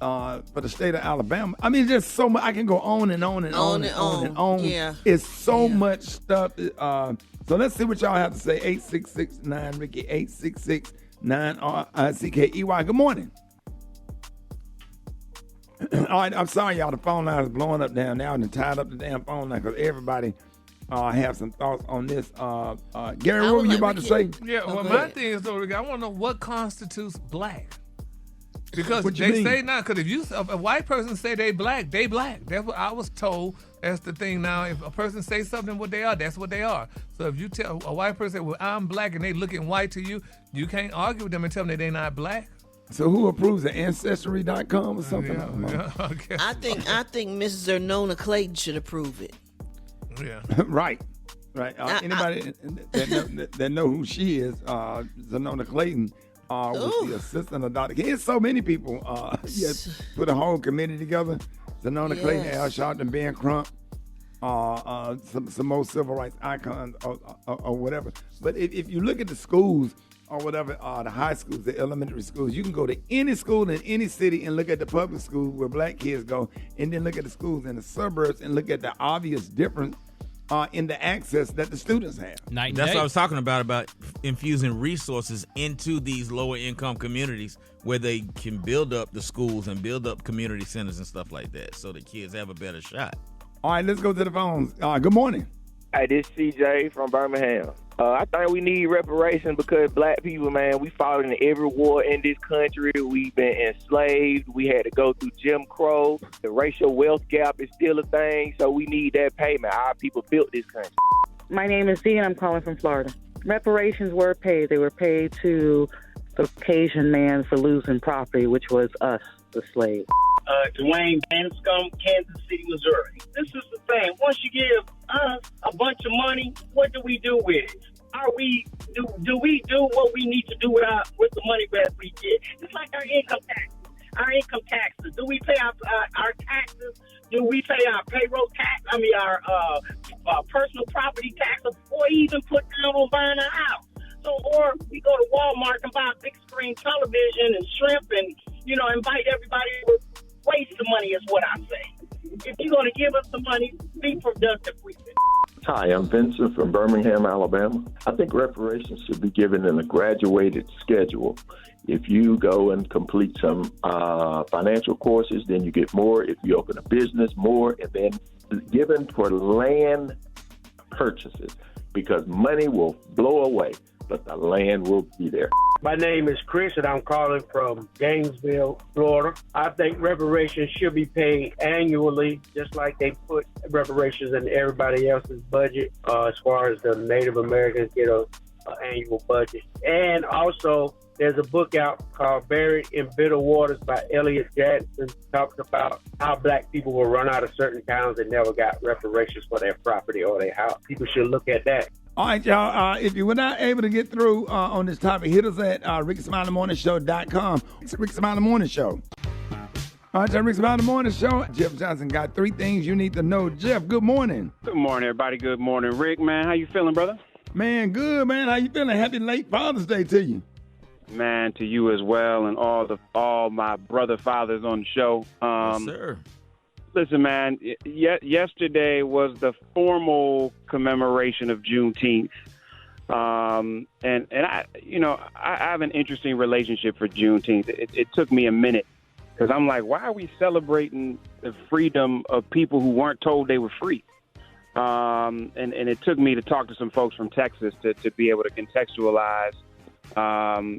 for the state of Alabama. I mean, there's so much. I can go on and on and on and on and on. Yeah. It's so much stuff. So let's see what y'all have to say. 866-9-RICKY, 866 9RCKEY. Good morning. All right, I'm sorry, y'all. The phone line is blowing up down now and tied up the damn phone line because everybody have some thoughts on this. Gary, what were you about to say? Yeah, well, my thing is, though, Rick, I want to know what constitutes black. Because they say now, because if a white person say they black, they black. That's what I was told. That's the thing now. If a person says something what they are, that's what they are. So if you tell a white person, well, I'm black, and they looking white to you, you can't argue with them and tell them that they're not black. So who approves it? Ancestry.com or something? Okay. I think Mrs. Ernona Clayton should approve it. Yeah. Right. Anybody that know who she is, Zenona Clayton, was the assistant of Dr. King. There's so many people. Put a whole committee together. Zenona Clayton, Al Sharpton, Ben Crump, some more civil rights icons or whatever. But if you look at the schools or whatever, the high schools, the elementary schools, you can go to any school in any city and look at the public schools where black kids go, and then look at the schools in the suburbs and look at the obvious difference in the access that the students have. That's what I was talking about infusing resources into these lower income communities where they can build up the schools and build up community centers and stuff like that so the kids have a better shot. All right, let's go to the phones. Good morning. Hey, this is CJ from Birmingham. I think we need reparations because black people, man, we fought in every war in this country. We've been enslaved. We had to go through Jim Crow. The racial wealth gap is still a thing, so we need that payment. Our people built this country. My name is Dee, and I'm calling from Florida. Reparations were paid. They were paid to the Caucasian man for losing property, which was us. the slave. Dwayne Banscombe, Kansas City, Missouri. This is the thing. Once you give us a bunch of money, what do we do with it? Do we do what we need to do with the money that we get? It's like our income taxes. Our income taxes. Do we pay our taxes? Do we pay our payroll tax? Our personal property tax before we even put down on buying a house. So, or we go to Walmart and buy a big screen television and shrimp and, invite everybody to waste the money is what I'm saying. If you're going to give us the money, be productive with it. Hi, I'm Vincent from Birmingham, Alabama. I think reparations should be given in a graduated schedule. If you go and complete some financial courses, then you get more. If you open a business, more. And then given for land purchases, because money will blow away, but the land will be there. My name is Chris, and I'm calling from Gainesville, Florida. I think reparations should be paid annually, just like they put reparations in everybody else's budget, as far as the Native Americans get an annual budget. And also, there's a book out called Buried in Bitter Waters by Elliot Jackson. Talks about how black people were run out of certain towns and never got reparations for their property or their house. People should look at that. All right, y'all. If you were not able to get through on this topic, hit us at RickySmileyMorningShow.com. It's the Rickey Smiley Morning Show. All right, Rickey Smiley Morning Show. Jeff Johnson got 3 things you need to know. Jeff, good morning. Good morning, everybody. Good morning, Rick. Man, how you feeling, brother? Man, good, man. How you feeling? Happy late Father's Day to you. Man, to you as well, and all my brother fathers on the show. Yes, sir. Listen, man, yesterday was the formal commemoration of Juneteenth. And I have an interesting relationship for Juneteenth. It took me a minute because I'm like, why are we celebrating the freedom of people who weren't told they were free? And it took me to talk to some folks from Texas to be able to contextualize.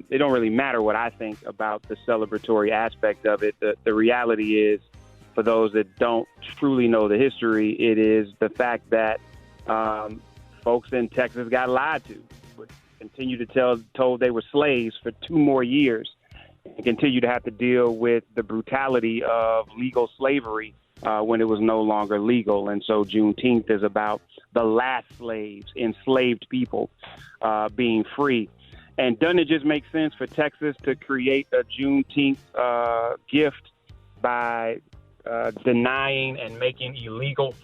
It don't really matter what I think about the celebratory aspect of it. The reality is, for those that don't truly know the history, it is the fact that folks in Texas got lied to, but continue to told they were slaves for 2 more years, and continue to have to deal with the brutality of legal slavery when it was no longer legal. And so Juneteenth is about the last slaves, enslaved people being free. And doesn't it just make sense for Texas to create a Juneteenth gift by denying and making illegal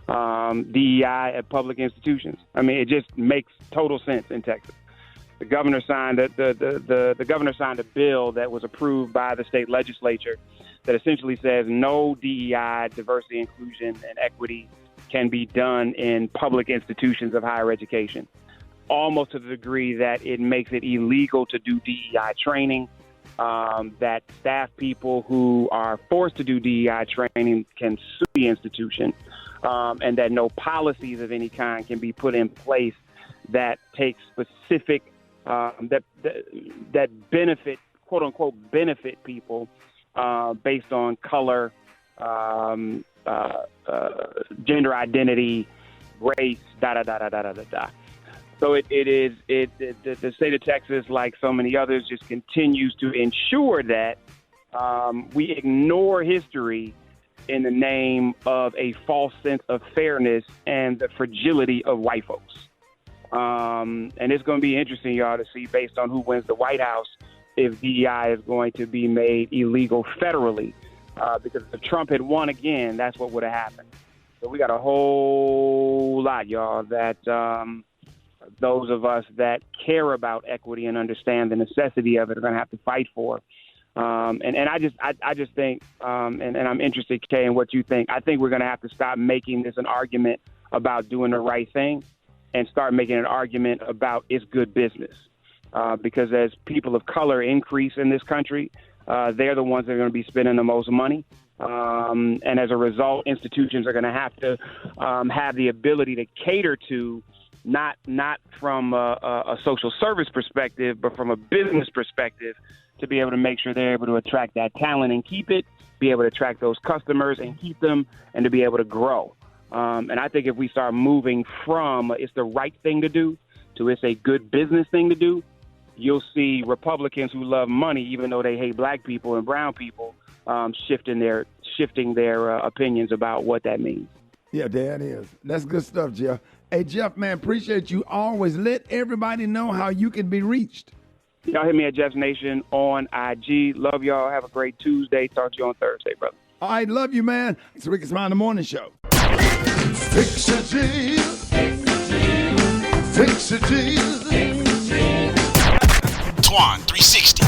DEI at public institutions? I mean, it just makes total sense in Texas. The governor signed the governor signed a bill that was approved by the state legislature that essentially says no DEI, diversity, inclusion, and equity can be done in public institutions of higher education, almost to the degree that it makes it illegal to do DEI training, that staff people who are forced to do DEI training can sue the institution, and that no policies of any kind can be put in place that take specific, that benefit, quote unquote, benefit people based on color, gender identity, race, da. So the state of Texas, like so many others, just continues to ensure that we ignore history in the name of a false sense of fairness and the fragility of white folks. And it's going to be interesting, y'all, to see, based on who wins the White House, if DEI is going to be made illegal federally. Because if Trump had won again, that's what would have happened. So we got a whole lot, y'all, that those of us that care about equity and understand the necessity of it are going to have to fight for. And I just think, and I'm interested, Kay, in what you think. I think we're going to have to stop making this an argument about doing the right thing and start making an argument about it's good business. Because as people of color increase in this country, they're the ones that are going to be spending the most money. And as a result, institutions are going to have to have the ability to cater to not from a social service perspective, but from a business perspective, to be able to make sure they're able to attract that talent and keep it, be able to attract those customers and keep them, and to be able to grow. And I think if we start moving from it's the right thing to do to it's a good business thing to do, you'll see Republicans who love money, even though they hate black people and brown people, shifting their opinions about what that means. Yeah, there it is. That's good stuff, Jeff. Hey, Jeff, man, appreciate you. Always let everybody know how you can be reached. Y'all hit me at Jeff's Nation on IG. Love y'all. Have a great Tuesday. Talk to you on Thursday, brother. All right, love you, man. It's Rickey Smiley Morning Show. Fix it, Jesus. Fix it, Jesus. Twan 360.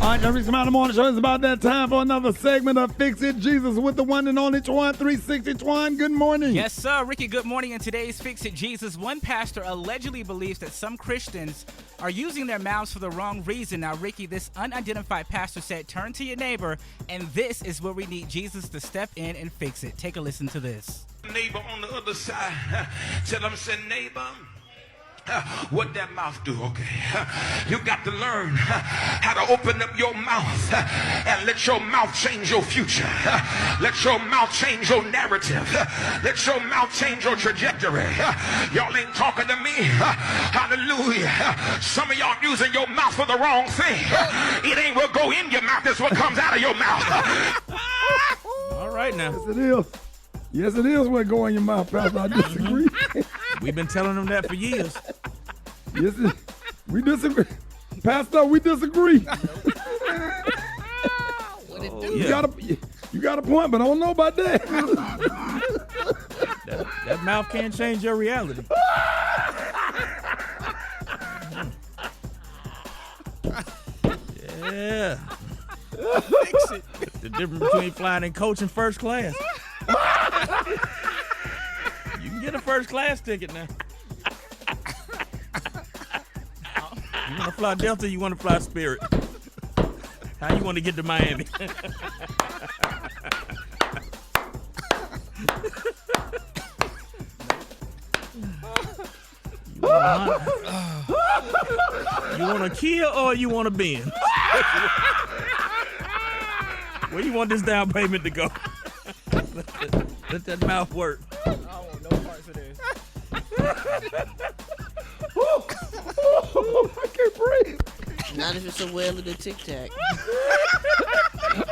All right, the Rickey Smiley Morning Show is about that time for another segment of Fix It Jesus with the one and only Twan 360. Twan, good morning. Yes, sir. Ricky, good morning. In today's Fix It Jesus, one pastor allegedly believes that some Christians are using their mouths for the wrong reason. Now, Ricky, this unidentified pastor said, turn to your neighbor, and this is where we need Jesus to step in and fix it. Take a listen to this. Neighbor on the other side, tell them, say, neighbor, what that mouth do, okay? You got to learn how to open up your mouth and let your mouth change your future. Let your mouth change your narrative. Let your mouth change your trajectory. Y'all ain't talking to me. Hallelujah. Some of y'all using your mouth for the wrong thing. It ain't what go in your mouth, it's what comes out of your mouth. All right now. Yes, it is. Yes, it is what go in your mouth, Pastor. I disagree. We've been telling them that for years. Yes, we disagree. Pastor, we disagree. What it do? You got a point, but I don't know about that. that mouth can't change your reality. Yeah. Fix it. The difference between flying and coaching first class. You can get a first class ticket now. You want to fly Delta, you want to fly Spirit. How you want to get to Miami? You want a Kia or you want a Benz? Where you want this down payment to go? Let that mouth work. I don't want no parts of this. I can't breathe. Not if it's a whale of the Tic Tac.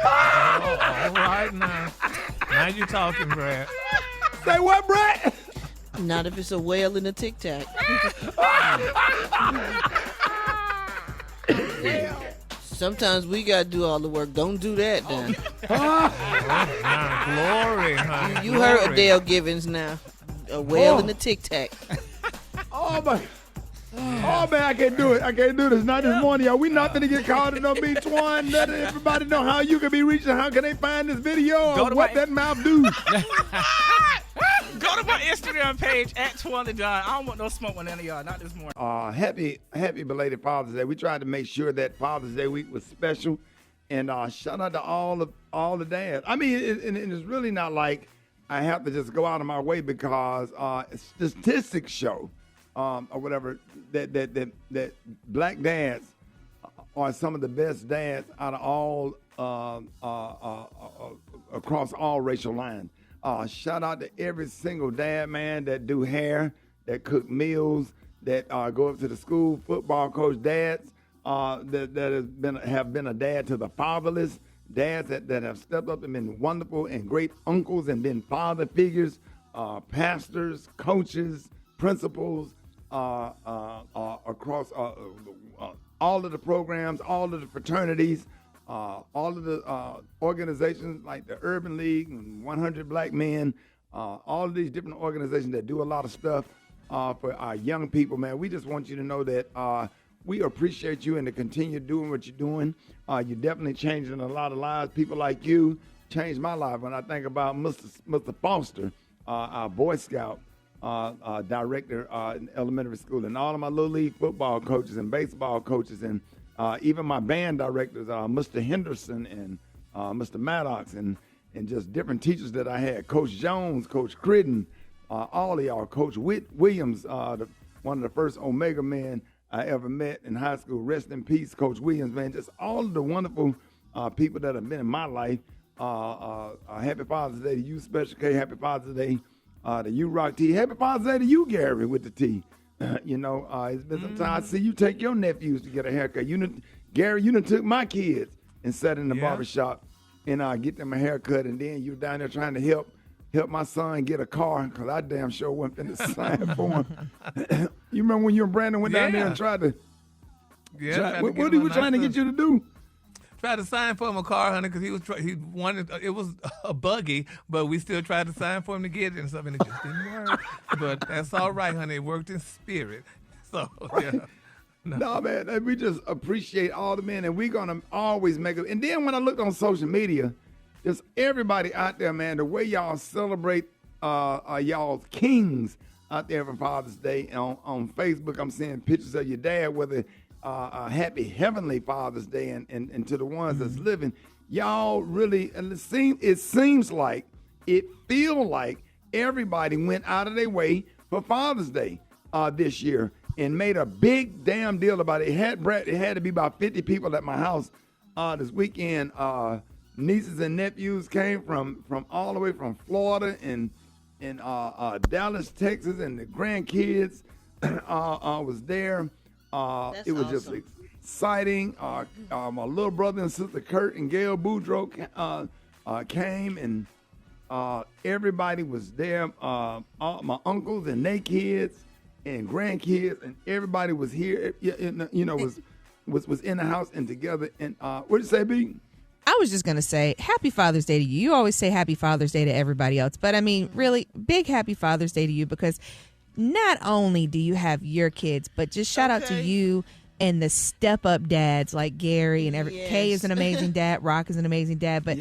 All right now. Now you talking, Brad. Say what, Brad? Not if it's a whale in the Tic Tac. Sometimes we gotta do all the work. Don't do that, then. Glory, honey. You heard Adele Givens now. A whale in the Tic Tac. Oh, my. Oh, man, I can't do it. I can't do this. Not this morning, y'all. We not going to get caught in no beach one. Let everybody know how you can be reached and how can they find this video of what that mouth do. Go to my Instagram page at @TwanTheDon. I don't want no smoke with any of y'all. Not this morning. Happy belated Father's Day. We tried to make sure that Father's Day week was special. And shout out to all the dads. I mean, it's really not like I have to just go out of my way because statistics show or whatever that black dads are some of the best dads out of all across all racial lines. Shout out to every single dad, man, that do hair, that cook meals, that go up to the school, football coach dads, that have been a dad to the fatherless, dads that have stepped up and been wonderful and great uncles and been father figures, pastors, coaches, principals, across all of the programs, all of the fraternities, all of the organizations like the Urban League and 100 Black Men, all of these different organizations that do a lot of stuff for our young people, man. We just want you to know that we appreciate you and to continue doing what you're doing. You're definitely changing a lot of lives. People like you changed my life. When I think about Mr. Foster, our Boy Scout director in elementary school, and all of my little league football coaches and baseball coaches, and even my band directors, Mr. Henderson and Mr. Maddox, and just different teachers that I had, Coach Jones, Coach Critton, all of y'all, Coach Williams, one of the first Omega men I ever met in high school. Rest in peace, Coach Williams, man. Just all of the wonderful people that have been in my life. Happy Father's Day to you, Special K. Happy Father's Day to you, Rock T. Happy Father's Day to you, Gary, with the T. It's been some time. I see you take your nephews to get a haircut. Gary, you done took my kids and sat in the barbershop and get them a haircut, and then you down there trying to help my son get a car, because I damn sure wasn't finna sign for him. You remember when you and Brandon went down there and tried to? Yeah. What he was trying to get you to do? Tried to sign for him a car, honey, because he wanted it was a buggy, but we still tried to sign for him to get it and stuff, and it just didn't work. But that's all right, honey. It worked in spirit. So yeah. No, man, we just appreciate all the men, and we're gonna always make it. And then when I looked on social media, just everybody out there, man, the way y'all celebrate y'all's kings out there for Father's Day on Facebook. I'm seeing pictures of your dad, whether happy heavenly Father's Day, and to the ones that's living, y'all really, and it seems like, it feel like everybody went out of their way for Father's Day this year and made a big damn deal about it. It had to be about 50 people at my house this weekend. Nieces and nephews came from all the way from Florida and Dallas, Texas, and the grandkids was there. It was just exciting. My little brother and sister Kurt and Gail Boudreaux came, and everybody was there. All my uncles and their kids and grandkids, and everybody was here. Was in the house and together. And what did you say, B? I was just going to say happy Father's Day to you. You always say happy Father's Day to everybody else. But, I mean, really, big happy Father's Day to you, because not only do you have your kids, but just shout out to you and the step-up dads like Gary and Kay is an amazing dad. Rock is an amazing dad. But,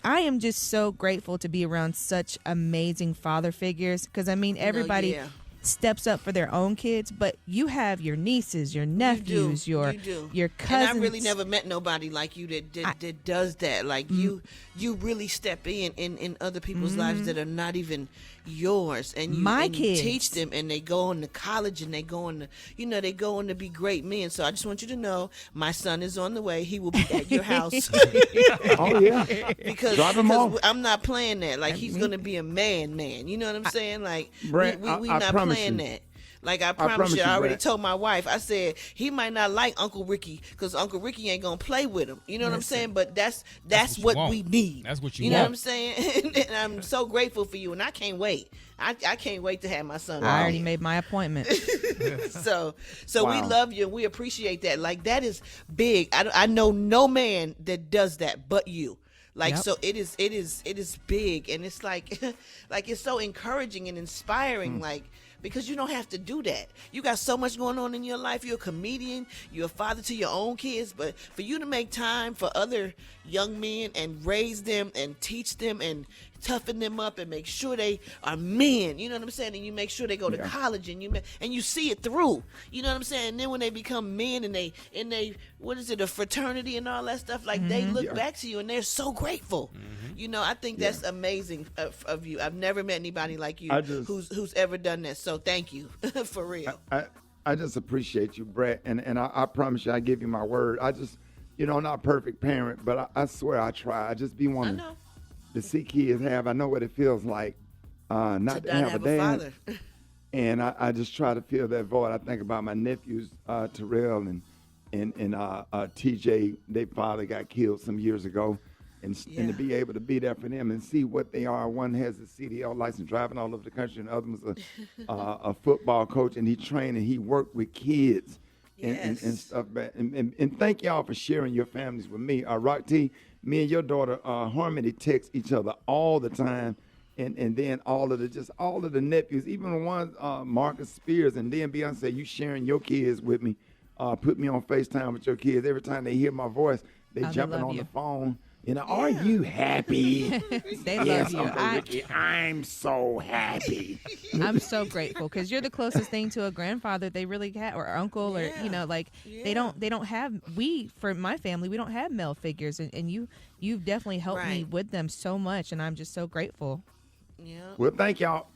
I am just so grateful to be around such amazing father figures, because, I mean, everybody steps up for their own kids, but you have your nieces, your nephews, your cousins. And I really never met nobody like you that does that. Like you really step in other people's lives that are not even yours, and you teach them, and they go on to college, and they go on to, they go on to be great men. So I just want you to know, my son is on the way. He will be at your house. Oh yeah, because I'm not playing that. Like, he's gonna be a man. You know what I'm saying? Like, Brett, we not playing that. Like, I promise you, I already told my wife, I said, he might not like Uncle Ricky, because Uncle Ricky ain't going to play with him. You know what I'm saying? But that's what we need. That's what you know want. what I'm saying? And I'm so grateful for you, and I can't wait. I can't wait to have my son. I already made my appointment. So we love you, and we appreciate that. Like, that is big. I know no man that does that but you. Like, so it is big, and it's like it's so encouraging and inspiring, like, because you don't have to do that. You got so much going on in your life. You're a comedian. You're a father to your own kids. But for you to make time for other young men and raise them and teach them and toughen them up and make sure they are men, you know what I'm saying? And you make sure they go to college, and you see it through. You know what I'm saying? And then when they become men and they what is it, a fraternity and all that stuff, like, they look back to you and they're so grateful. I think that's amazing of you. I've never met anybody like you who's ever done that. So thank you for real. I just appreciate you, Brett, and I promise you, I give you my word. I just, I'm not a perfect parent, but I swear I try. I just be wanting to see kids have. I know what it feels like not to have a dad. Father. And I just try to fill that void. I think about my nephews, Terrell and TJ. Their father got killed some years ago, and to be able to be there for them and see what they are. One has a CDL license, driving all over the country, and the other was a football coach, and he trained and he worked with kids and stuff. And thank y'all for sharing your families with me. Rock T, me and your daughter Harmony text each other all the time. And then all of the nephews, even the ones Marcus Spears, and then Beyonce, you sharing your kids with me, put me on FaceTime with your kids. Every time they hear my voice, they jumping on the phone. Are you happy? They love you. Ricky, I'm so happy. I'm so grateful, because you're the closest thing to a grandfather they really have, or uncle, or they don't have. For my family, we don't have male figures, and you've definitely helped me with them so much, and I'm just so grateful. Yeah. Well, thank y'all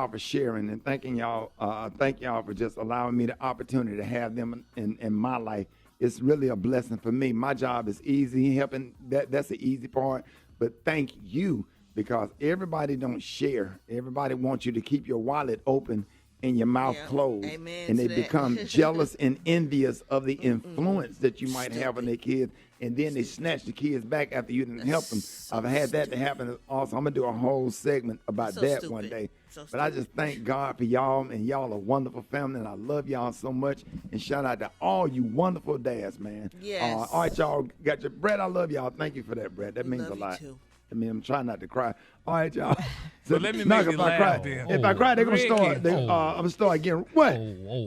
for sharing, and thank y'all for just allowing me the opportunity to have them in my life. It's really a blessing for me. My job is easy, helping. That's the easy part. But thank you, because everybody don't share. Everybody wants you to keep your wallet open and your mouth closed. Amen and to they that. become jealous and envious of the influence that you might have on their kids. And then they snatch the kids back after you didn't help them. I've had that to happen also. I'm going to do a whole segment about that one day. But I just thank God for y'all, and y'all are a wonderful family, and I love y'all so much. And shout out to all you wonderful dads, man. Yes. All right, y'all. Got your Brett. I love y'all. Thank you for that, Brett. That means a lot. I mean, I'm trying not to cry. All right, y'all. So let me make you laugh then. then. If I cry, they're going to Ricky. start. I'm going to start getting, what? News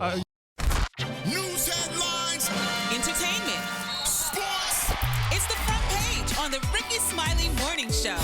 headlines, entertainment, sports. It's the front page on the Rickey Smiley Morning Show.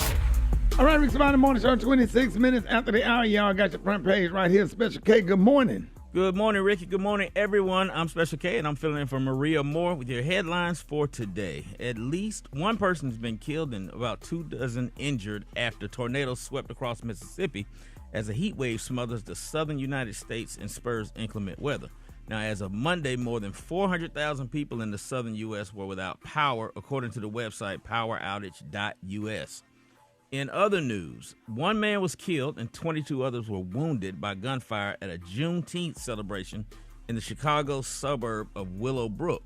All right, Rickey Smiley Morning Show, 26 minutes after the hour. Y'all got your front page right here. Special K, good morning. Good morning, Ricky. Good morning, everyone. I'm Special K, and I'm filling in for Maria Moore with your headlines for today. At least one person has been killed and about 24 injured after tornadoes swept across Mississippi as a heat wave smothers the southern United States and spurs inclement weather. Now, as of Monday, more than 400,000 people in the southern U.S. were without power, according to the website poweroutage.us. In other news, one man was killed and 22 others were wounded by gunfire at a Juneteenth celebration in the Chicago suburb of Willowbrook.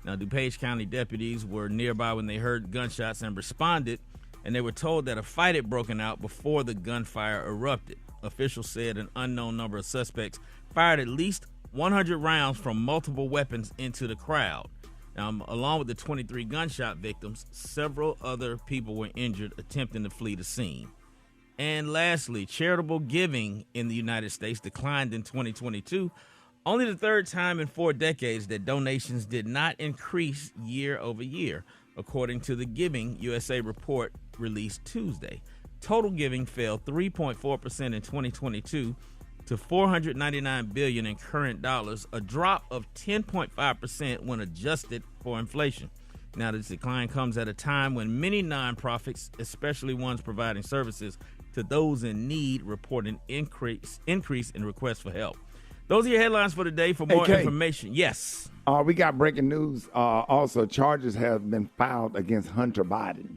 Now, DuPage County deputies were nearby when they heard gunshots and responded, and they were told that a fight had broken out before the gunfire erupted. Officials said an unknown number of suspects fired at least 100 rounds from multiple weapons into the crowd. Now, along with the 23 gunshot victims, several other people were injured attempting to flee the scene. And lastly, charitable giving in the United States declined in 2022, only the third time in 4 decades that donations did not increase year over year, according to the Giving USA report released Tuesday. Total giving fell 3.4% in 2022 to $499 billion in current dollars, a drop of 10.5% when adjusted for inflation. Now, this decline comes at a time when many nonprofits, especially ones providing services to those in need, report an increase in requests for help. Those are your headlines for today. For more information, yes. We got breaking news. Also, charges have been filed against Hunter Biden.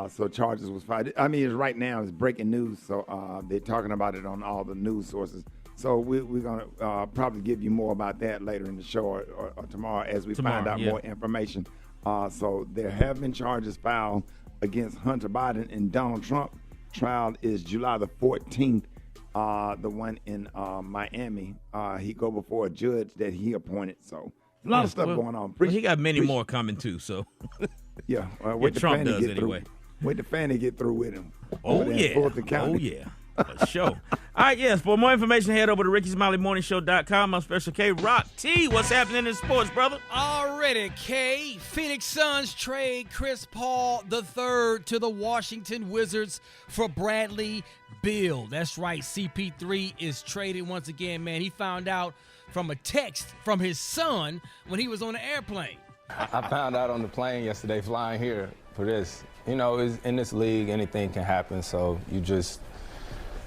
So charges was filed. I mean, right now it's breaking news, so they're talking about it on all the news sources. So we're going to probably give you more about that later in the show or tomorrow as we find out more information. So there have been charges filed against Hunter Biden and Donald Trump. Trial is July the 14th, the one in Miami. He go before a judge that he appointed. So a lot of stuff going on. He got many more coming too, so... Yeah, what Trump does anyway. Wait the Fannie get through with him. Oh yeah, for sure. All right, yes. For more information, head over to RickySmileyMorningShow.com. I'm Special K. Rock T. What's happening in sports, brother? Already, K. Phoenix Suns trade Chris Paul III to the Washington Wizards for Bradley Beal. That's right. CP3 is traded once again, man. He found out from a text from his son when he was on the airplane. I found out on the plane yesterday flying here for this. You know, in this league, anything can happen, so you just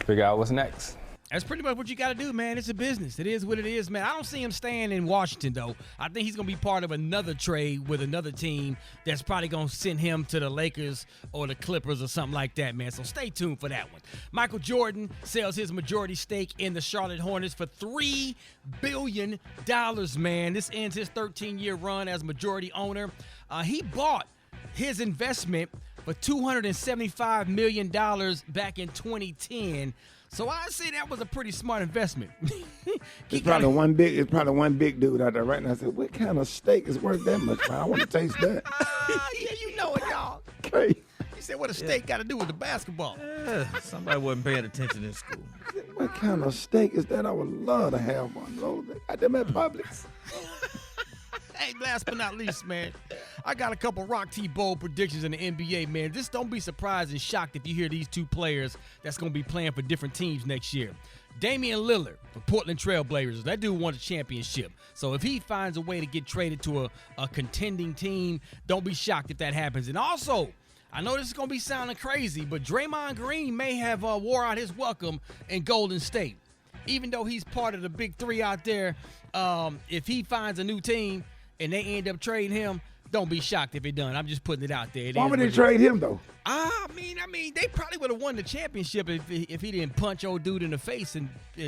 figure out what's next. That's pretty much what you got to do, man. It's a business. It is what it is, man. I don't see him staying in Washington, though. I think he's going to be part of another trade with another team that's probably going to send him to the Lakers or the Clippers or something like that, man. So stay tuned for that one. Michael Jordan sells his majority stake in the Charlotte Hornets for $3 billion, man. This ends his 13-year run as majority owner. He bought his investment for $275 million back in 2010. So I say that was a pretty smart investment. It's probably one big dude out there right now. I said, what kind of steak is worth that much, man? I want to taste that. Yeah, you know it, y'all. Okay. He said, what a steak got to do with the basketball? Somebody wasn't paying attention in school. What kind of steak is that? I would love to have one. Those got them at Publix. Hey, last but not least, man, I got a couple Rock T bold predictions in the NBA, man. Just don't be surprised and shocked if you hear these two players that's going to be playing for different teams next year. Damian Lillard for Portland Trail Blazers. That dude won a championship. So if he finds a way to get traded to a contending team, don't be shocked if that happens. And also, I know this is going to be sounding crazy, but Draymond Green may have wore out his welcome in Golden State. Even though he's part of the big three out there, if he finds a new team, and they end up trading him, Don't be shocked if it done. I'm just putting it out there. Why would they trade him though? I mean, they probably would have won the championship if he didn't punch old dude in the face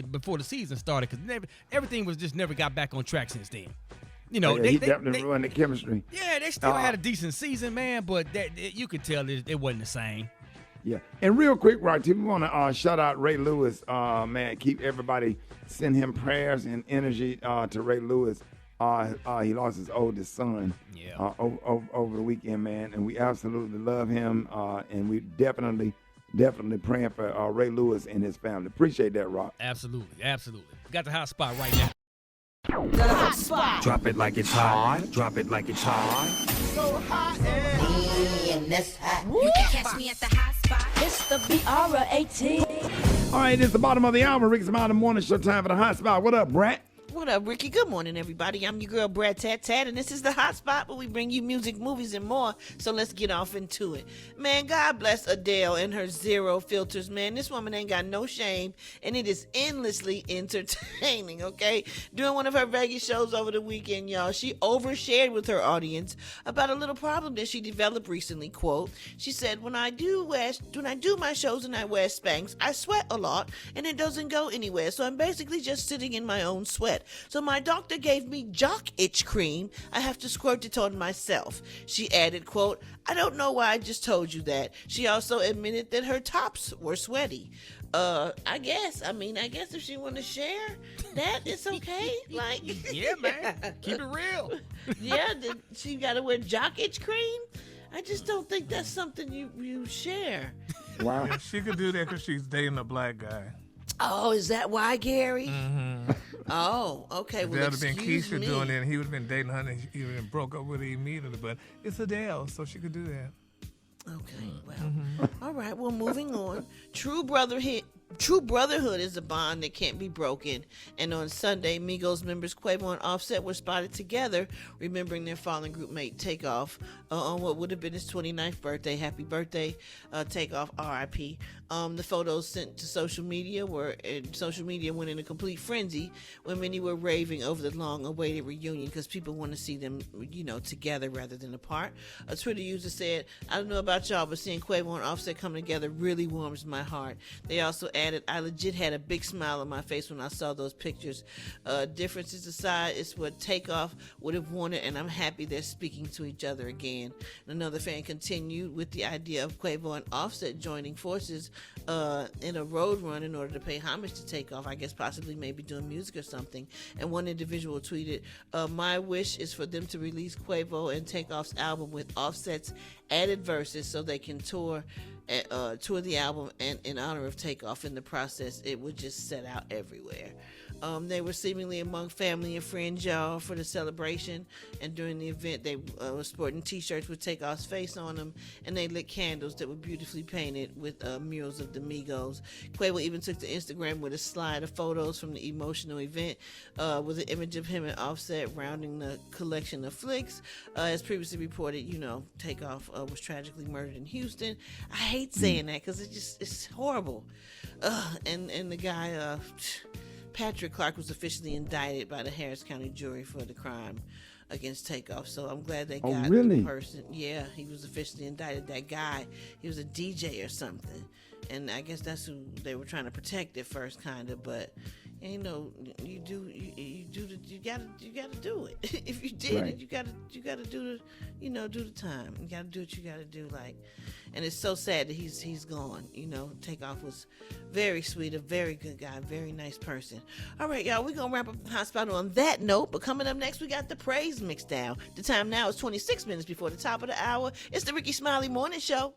before the season started, because everything was just never got back on track since then. You know, he definitely ruined the chemistry. Yeah, they still had a decent season, man, but you could tell it wasn't the same. Yeah, and real quick, right, we want to shout out Ray Lewis. Man, keep everybody, send him prayers and energy to Ray Lewis. He lost his oldest son over the weekend, man, and we absolutely love him, and we definitely praying for Ray Lewis and his family. Appreciate that, Rock. Absolutely. Got the hot spot right now. The hot spot. Drop it like it's hot. Drop it like it's hot. So hot and that's hot. You can catch me at the hot spot. It's the BR18. All right, it's the bottom of the hour. Rickey Smiley Morning Show, time for the hot spot. What up, Brat? What up, Ricky? Good morning, everybody. I'm your girl, Brad Tat, and this is the hot spot where we bring you music, movies, and more. So let's get off into it. Man, God bless Adele and her zero filters, man. This woman ain't got no shame, and it is endlessly entertaining, okay? During one of her Vegas shows over the weekend, y'all, she overshared with her audience about a little problem that she developed recently. Quote, she said, when I do my shows and I wear Spanx, I sweat a lot, and it doesn't go anywhere, so I'm basically just sitting in my own sweat. So my doctor gave me jock itch cream. I have to squirt it on myself. She added, quote, I don't know why I just told you that. She also admitted that her tops were sweaty. I guess if she want to share that, it's okay. Like, yeah, man, keep it real. Yeah, she got to wear jock itch cream. I just don't think that's something you share. Wow. Yeah, she could do that because she's dating a black guy. Oh, is that why, Gary? Mm-hmm. Oh, okay. Well, that would have been excuse Keisha me. doing it, and he would have been dating her, and he would have broke up with her immediately. But it's Adele, so she could do that. Okay, well, all right. Well, moving on. True brotherhood is a bond that can't be broken. And on Sunday, Migos members Quavo and Offset were spotted together, remembering their fallen group mate Takeoff on what would have been his 29th birthday. Happy birthday, Takeoff, R.I.P. The photos sent to social media went in a complete frenzy when many were raving over the long-awaited reunion because people want to see them, together rather than apart. A Twitter user said, I don't know about y'all, but seeing Quavo and Offset come together really warms my heart. They also added, I legit had a big smile on my face when I saw those pictures. Differences aside, it's what Takeoff would have wanted, and I'm happy they're speaking to each other again. And another fan continued with the idea of Quavo and Offset joining forces in a road run in order to pay homage to Takeoff. I guess possibly maybe doing music or something. And one individual tweeted, my wish is for them to release Quavo and Takeoff's album with Offset's added verses so they can tour the album and in honor of Takeoff. In the process, it would just set out everywhere. They were seemingly among family and friends, y'all, for the celebration. And during the event, they were sporting T-shirts with Takeoff's face on them, and they lit candles that were beautifully painted with murals of the Migos. Quavo even took to Instagram with a slide of photos from the emotional event with an image of him and Offset rounding the collection of flicks. As previously reported, Takeoff was tragically murdered in Houston. I hate saying that because it's horrible. And the guy... Patrick Clark was officially indicted by the Harris County jury for the crime against Takeoff. So I'm glad they got the person. Yeah, he was officially indicted. That guy, he was a DJ or something. And I guess that's who they were trying to protect at first, kind of. But you gotta do it. If you did it, you gotta do the time. You gotta do what you gotta do. And it's so sad that he's gone. Takeoff was very sweet, a very good guy, very nice person. All right, y'all, we're gonna wrap up the hot spot on that note. But coming up next, we got the praise mix down. The time now is 26 minutes before the top of the hour. It's the Rickey Smiley Morning Show.